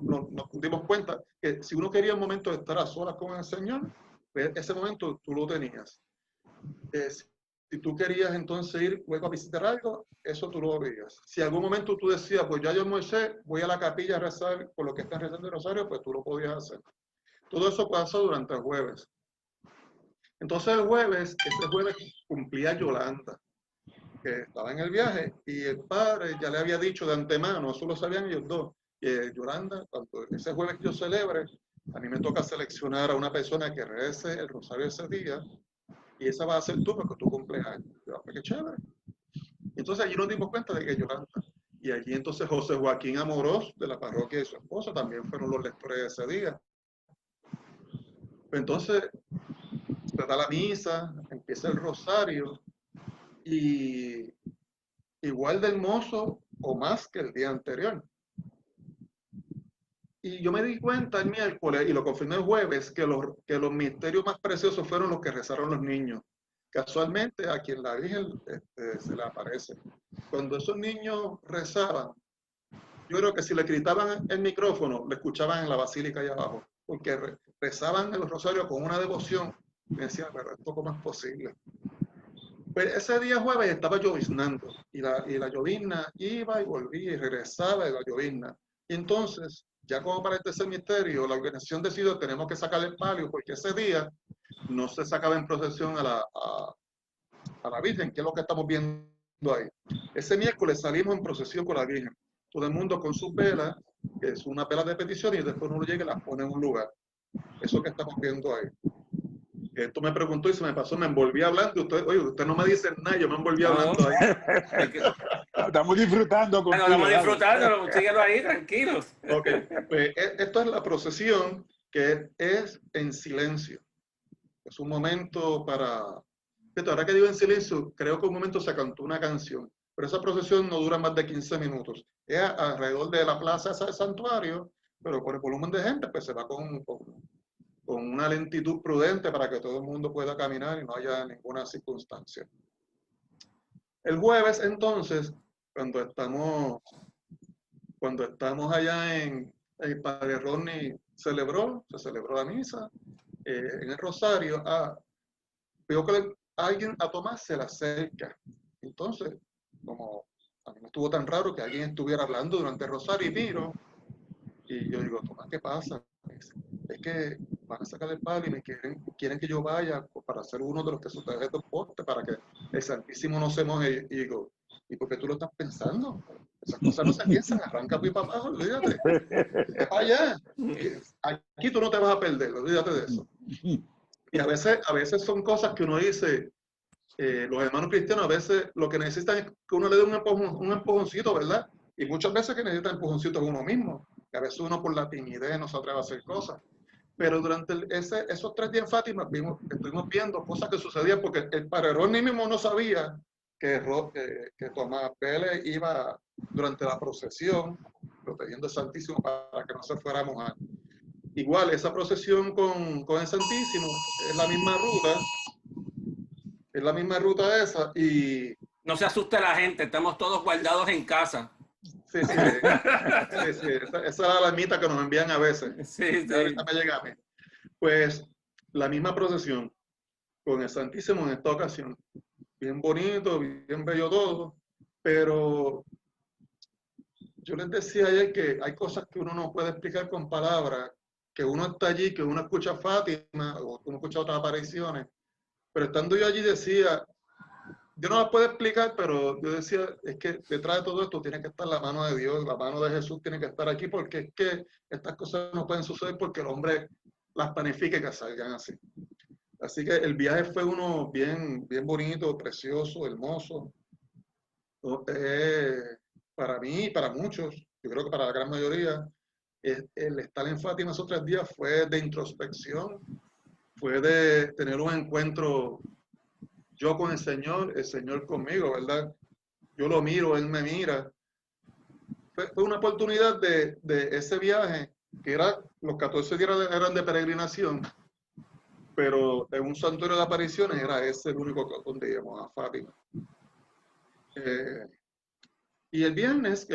nos dimos cuenta que si uno quería un momento de estar a solas con el Señor, pues ese momento tú lo tenías. Si tú querías entonces ir luego a visitar algo, eso tú lo veías. Si en algún momento tú decías, pues ya yo almorcé, voy a la capilla a rezar por lo que están rezando el rosario, pues tú lo podías hacer. Todo eso pasó durante el jueves. Entonces el jueves, ese jueves cumplía Yolanda, que estaba en el viaje, y el padre ya le había dicho de antemano, eso lo sabían ellos dos, que Yolanda, cuando ese jueves yo celebre, a mí me toca seleccionar a una persona que rece el rosario ese día, y esa va a ser tú porque tú cumples años. Qué chévere. Entonces allí nos dimos cuenta de que Yolanda, y allí entonces José Joaquín Amorós, de la parroquia de su esposa, también fueron los lectores de ese día. Entonces, se da la misa, empieza el rosario, y igual de hermoso o más que el día anterior. Y yo me di cuenta el miércoles, y lo confirmé el jueves, que los misterios más preciosos fueron los que rezaron los niños. Casualmente a quien la Virgen se le aparece. Cuando esos niños rezaban, yo creo que si le gritaban el micrófono, lo escuchaban en la basílica allá abajo, porque rezaban el rosario con una devoción. Me decía, pero esto cómo es posible. Pues ese día jueves estaba lloviznando y la llovizna iba y volvía y regresaba de la llovizna. Y entonces, ya como para el tercer misterio, la organización decidió que tenemos que sacar el palio porque ese día no se sacaba en procesión a la Virgen, que es lo que estamos viendo ahí. Ese miércoles salimos en procesión con la Virgen. Todo el mundo con sus velas, que es una vela de petición, y después uno llega y las pone en un lugar. Eso que estamos viendo ahí. Esto me preguntó y se me pasó, me envolví hablando. Usted no me dice nada, yo me envolví hablando ahí. Estamos disfrutando. Bueno, estamos disfrutando, síguelo ahí, tranquilos. Ok, pues esto es la procesión que es en silencio. Es un momento para... Ahora que digo en silencio, creo que un momento se cantó una canción, pero esa procesión no dura más de 15 minutos. Es alrededor de la plaza esa del santuario, pero por el volumen de gente, pues se va con con una lentitud prudente para que todo el mundo pueda caminar y no haya ninguna circunstancia. El jueves, entonces, cuando estamos allá el padre Rodney se celebró la misa en el Rosario. Veo que alguien a Tomás se le acerca. Entonces, como a mí me estuvo tan raro que alguien estuviera hablando durante el Rosario, y miro, y yo digo, Tomás, ¿qué pasa? Es que van a sacar el palo y me quieren que yo vaya para ser uno de los que sujeten el poste para que el Santísimo no se moje. Y digo, ¿y por qué tú lo estás pensando? Esas cosas no se piensan, arranca tu para abajo, olvídate. Es para allá. Aquí tú no te vas a perder, olvídate de eso. Y a veces son cosas que uno dice, los hermanos cristianos a veces lo que necesitan es que uno le dé un empujoncito, ¿verdad? Y muchas veces que necesita empujoncitos uno mismo, que a veces uno por la timidez no se atreve a hacer cosas. Pero durante esos 3 días en Fátima estuvimos viendo cosas que sucedían, porque el padre Rodney mismo no sabía que Tomás Vélez iba durante la procesión, protegiendo el Santísimo para que no se fuera a mojar. Igual, esa procesión con el Santísimo es la misma ruta esa, y... No se asuste la gente, estamos todos guardados en casa. Sí, esa es la alarmita que nos envían a veces. Sí. Ahorita me llega a mí. Pues la misma procesión con el Santísimo en esta ocasión. Bien bonito, bien bello todo, pero yo les decía ayer que hay cosas que uno no puede explicar con palabras, que uno está allí, que uno escucha Fátima, o uno escucha otras apariciones, pero estando yo allí decía, yo no las puedo explicar, pero yo decía, es que detrás de todo esto tiene que estar la mano de Dios, la mano de Jesús tiene que estar aquí, porque es que estas cosas no pueden suceder porque el hombre las planifique que salgan así. Así que el viaje fue uno bien bonito, precioso, hermoso. Para mí y para muchos, yo creo que para la gran mayoría, el estar en Fátima esos 3 días fue de introspección, fue de tener un encuentro yo con el Señor conmigo, ¿verdad? Yo lo miro, Él me mira. Fue una oportunidad de ese viaje, que los 14 días eran de peregrinación, pero en un santuario de apariciones era ese el único donde íbamos, a Fátima. Y el viernes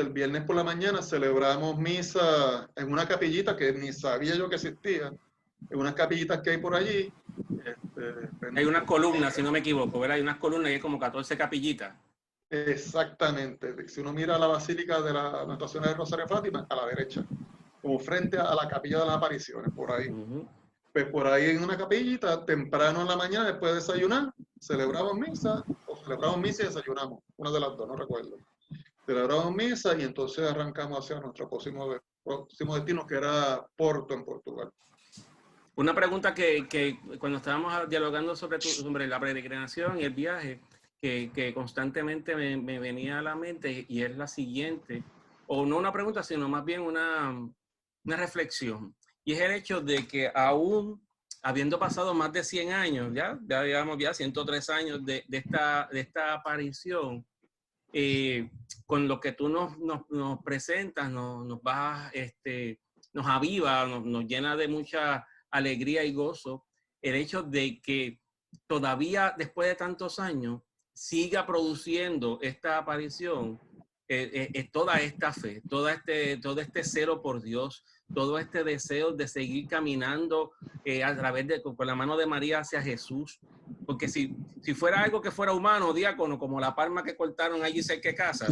por la mañana celebramos misa en una capillita que ni sabía yo que existía, en unas capillitas que hay por allí. Hay unas columnas, si no me equivoco, ¿verdad? Hay unas columnas y hay como 14 capillitas. Exactamente. Si uno mira la Basílica de la Nuestra Señora de Rosario Fátima, a la derecha, como frente a la Capilla de las Apariciones, por ahí. Pues por ahí en una capillita, temprano en la mañana, después de desayunar, celebramos misa y desayunamos, una de las dos, no recuerdo. Celebramos misa y entonces arrancamos hacia nuestro próximo destino, que era Porto, en Portugal. Una pregunta que cuando estábamos dialogando sobre la peregrinación y el viaje, que constantemente me venía a la mente, y es la siguiente, o no una pregunta, sino más bien una reflexión, y es el hecho de que aún habiendo pasado más de 100 años, ya digamos 103 años de esta aparición, con lo que tú nos presentas, nos aviva, nos llena de mucha alegría y gozo, el hecho de que todavía después de tantos años siga produciendo esta aparición, toda esta fe, todo este celo por Dios, todo este deseo de seguir caminando a través con la mano de María hacia Jesús. Porque si fuera algo que fuera humano, diácono, como la palma que cortaron allí cerca de casa,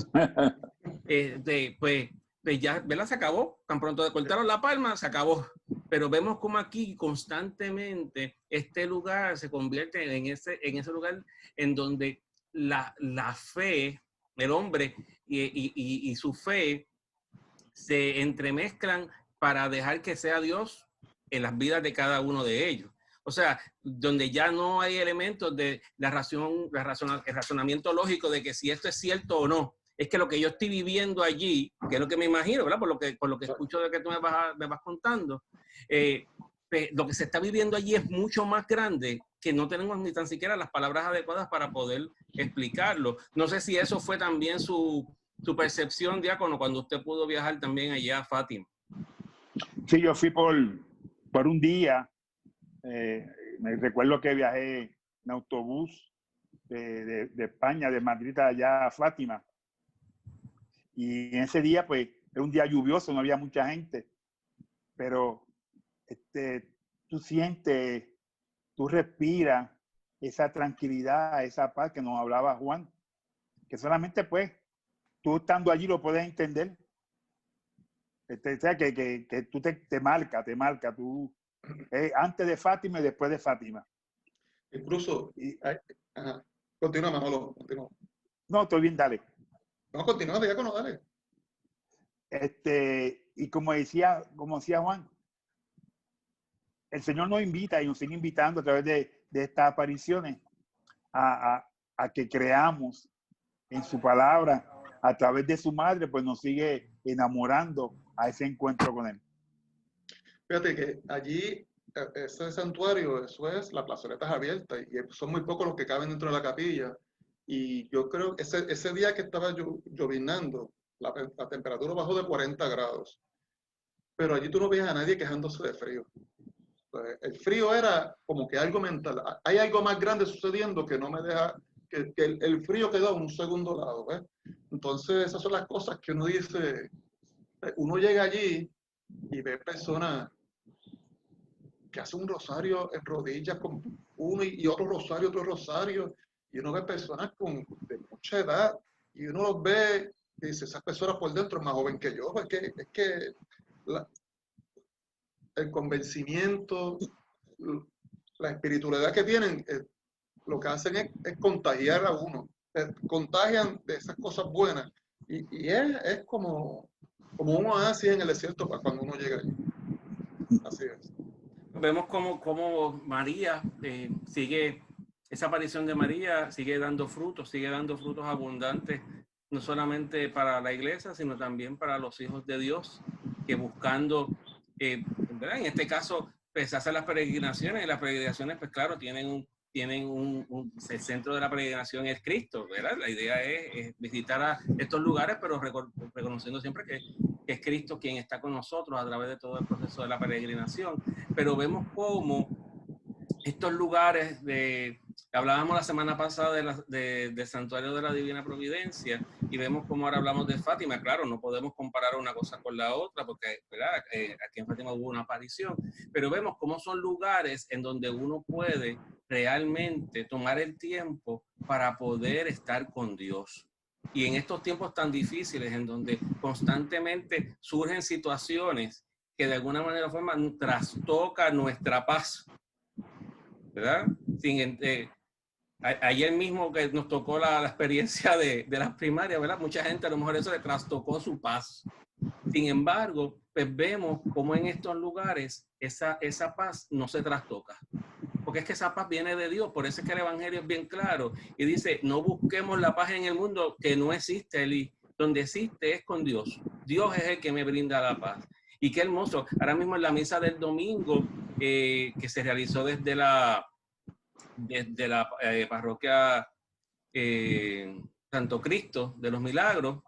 pues ya, ¿verdad? Se acabó. Tan pronto cortaron la palma, se acabó. Pero vemos como aquí constantemente este lugar se convierte en ese lugar en donde la fe, el hombre y su fe se entremezclan para dejar que sea Dios en las vidas de cada uno de ellos. O sea, donde ya no hay elementos de el razonamiento lógico de que si esto es cierto o no. Es que lo que yo estoy viviendo allí, que es lo que me imagino, ¿verdad? Por lo que escucho de que tú me vas contando, lo que se está viviendo allí es mucho más grande, que no tenemos ni tan siquiera las palabras adecuadas para poder explicarlo. No sé si eso fue también su percepción, diácono, cuando usted pudo viajar también allá a Fátima. Sí, yo fui por un día Me recuerdo que viajé en autobús de España, de Madrid allá a Fátima. Y en ese día, pues, era un día lluvioso, no había mucha gente. Pero tú sientes, tú respiras esa tranquilidad, esa paz que nos hablaba Juan, que solamente, pues, tú estando allí lo puedes entender. O sea, que tú te marca, tú, antes de Fátima y después de Fátima. Incluso, continúa, Manolo, continúa. No, estoy bien, dale. No, continúa, diácono, dale. Y como decía Juan, el Señor nos invita y nos sigue invitando a través de estas apariciones a que creamos en su palabra, a través de su madre, pues nos sigue enamorando a ese encuentro con él. Fíjate que allí, ese santuario, eso es, la plazoleta es abierta y son muy pocos los que caben dentro de la capilla. Y yo creo que ese día que estaba llovinando, la temperatura bajó de 40 grados. Pero allí tú no veías a nadie quejándose de frío. Pues, el frío era como que algo mental. Hay algo más grande sucediendo que no me deja, que el frío quedó a un segundo lado. ¿Ves? Entonces, esas son las cosas que uno dice. Uno llega allí y ve personas que hacen un rosario en rodillas con uno y otro rosario, y uno ve personas de mucha edad, y uno los ve y dice, esas personas por dentro es más joven que yo, es que el convencimiento, la espiritualidad que tienen, lo que hacen es contagiar a uno, contagian de esas cosas buenas, y es como un oasis en el desierto para cuando uno llega allí. Así es. Vemos cómo María sigue, esa aparición de María sigue dando frutos abundantes, no solamente para la iglesia, sino también para los hijos de Dios, que buscando, ¿verdad? En este caso, pues se hacen las peregrinaciones, y las peregrinaciones, pues claro, el centro de la peregrinación es Cristo, ¿verdad? La idea es visitar a estos lugares, pero reconociendo siempre que es Cristo quien está con nosotros a través de todo el proceso de la peregrinación. Pero vemos cómo estos lugares hablábamos la semana pasada del Santuario de la Divina Providencia, y vemos cómo ahora hablamos de Fátima. Claro, no podemos comparar una cosa con la otra porque, ¿verdad? Aquí en Fátima hubo una aparición, pero vemos cómo son lugares en donde uno puede realmente tomar el tiempo para poder estar con Dios. Y en estos tiempos tan difíciles, en donde constantemente surgen situaciones que de alguna manera o forma trastocan nuestra paz, ¿verdad? Ayer mismo que nos tocó la experiencia de las primarias, ¿verdad? Mucha gente a lo mejor eso le trastocó su paz. Sin embargo, pues vemos cómo en estos lugares esa paz no se trastoca. Porque es que esa paz viene de Dios. Por eso es que el Evangelio es bien claro. Y dice, no busquemos la paz en el mundo, que no existe, Eli. Donde existe es con Dios. Dios es el que me brinda la paz. Y qué hermoso. Ahora mismo en la misa del domingo, que se realizó desde la parroquia Santo Cristo de los Milagros,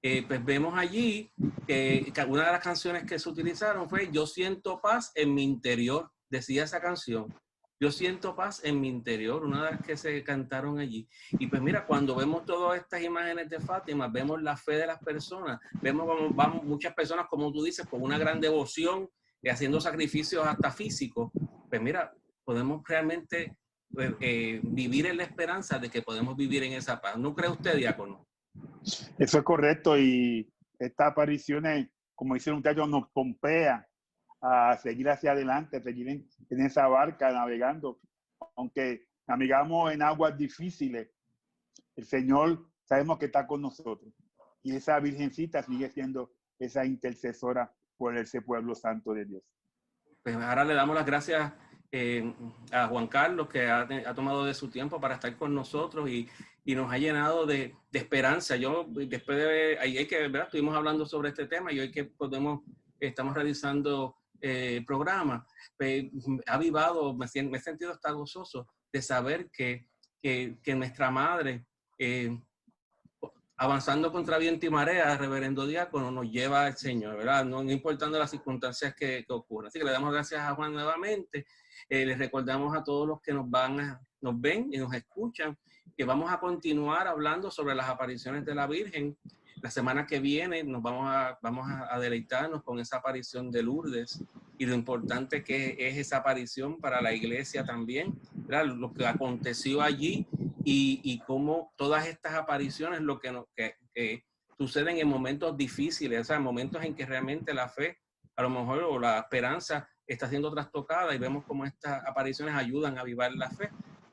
pues vemos allí que una de las canciones que se utilizaron fue Yo siento paz en mi interior, decía esa canción. Yo siento paz en mi interior, una de las que se cantaron allí. Y pues mira, cuando vemos todas estas imágenes de Fátima, vemos la fe de las personas, vamos muchas personas, como tú dices, con una gran devoción y haciendo sacrificios hasta físicos. Pues mira, podemos realmente vivir en la esperanza de que podemos vivir en esa paz. ¿No cree usted, diácono? Eso es correcto, y estas apariciones, como dice un muchacho, nos pompea a seguir hacia adelante, a seguir en esa barca navegando. Aunque navegamos en aguas difíciles, el Señor sabemos que está con nosotros. Y esa Virgencita sigue siendo esa intercesora por ese pueblo santo de Dios. Pues ahora le damos las gracias a Juan Carlos, que ha tomado de su tiempo para estar con nosotros y nos ha llenado de esperanza. Yo, después de ayer que, ¿verdad? Estuvimos hablando sobre este tema, y hoy que estamos realizando programa, ha avivado, me he sentido hasta gozoso de saber que nuestra madre avanzando contra viento y marea, reverendo diácono, nos lleva al Señor, ¿verdad? No importando las circunstancias que ocurran. Así que le damos gracias a Juan nuevamente. Les recordamos a todos los que nos ven y nos escuchan que vamos a continuar hablando sobre las apariciones de la Virgen. La semana que viene nos vamos a deleitarnos con esa aparición de Lourdes y lo importante que es esa aparición para la iglesia también, ¿verdad? Lo que aconteció allí y cómo todas estas apariciones que suceden en momentos difíciles, o sea, en momentos en que realmente la fe, a lo mejor, o la esperanza está siendo trastocada, y vemos cómo estas apariciones ayudan a avivar la fe.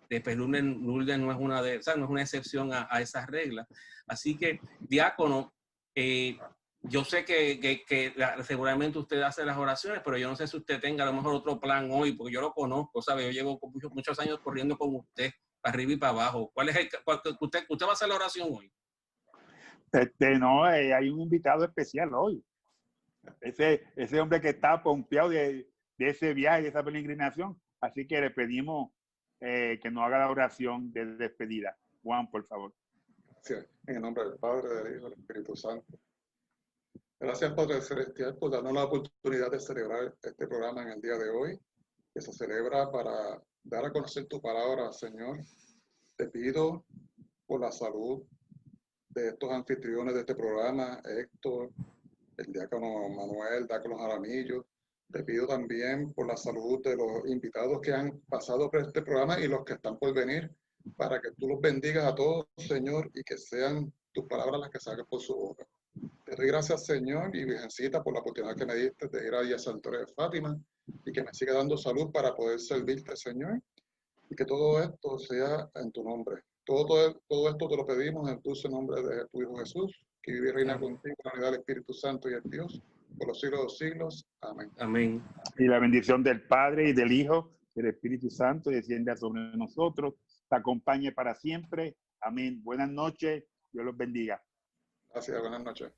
Después Lourdes no es no es una excepción a esas reglas. Así que, diácono, yo sé que seguramente usted hace las oraciones, pero yo no sé si usted tenga a lo mejor otro plan hoy, porque yo lo conozco, ¿sabe? Yo llevo muchos años corriendo con usted, para arriba y para abajo. ¿Cuál es usted va a hacer la oración hoy? No, hay un invitado especial hoy. Ese hombre que está pompeado de ese viaje, de esa peregrinación. Así que le pedimos que nos haga la oración de despedida. Juan, por favor. Gracias. En el nombre del Padre, del Hijo y del Espíritu Santo. Gracias, Padre Celestial, por darnos la oportunidad de celebrar este programa en el día de hoy, que se celebra para dar a conocer tu palabra, Señor. Te pido por la salud de estos anfitriones de este programa, Héctor, el diácono Manuel, diácono Jaramillo. Te pido también por la salud de los invitados que han pasado por este programa y los que están por venir, para que tú los bendigas a todos, Señor, y que sean tus palabras las que salgan por su boca. Te doy gracias, Señor, y Virgencita, por la oportunidad que me diste de ir allí a Santuario de Fátima, y que me siga dando salud para poder servirte, Señor, y que todo esto sea en tu nombre. Todo esto te lo pedimos en el dulce nombre de tu Hijo Jesús, que vive y reina contigo en la unidad del Espíritu Santo y el Dios, por los siglos de los siglos. Amén. Amén. Y la bendición del Padre y del Hijo y del Espíritu Santo descienda sobre nosotros, te acompañe para siempre. Amén. Buenas noches. Dios los bendiga. Gracias. Buenas noches.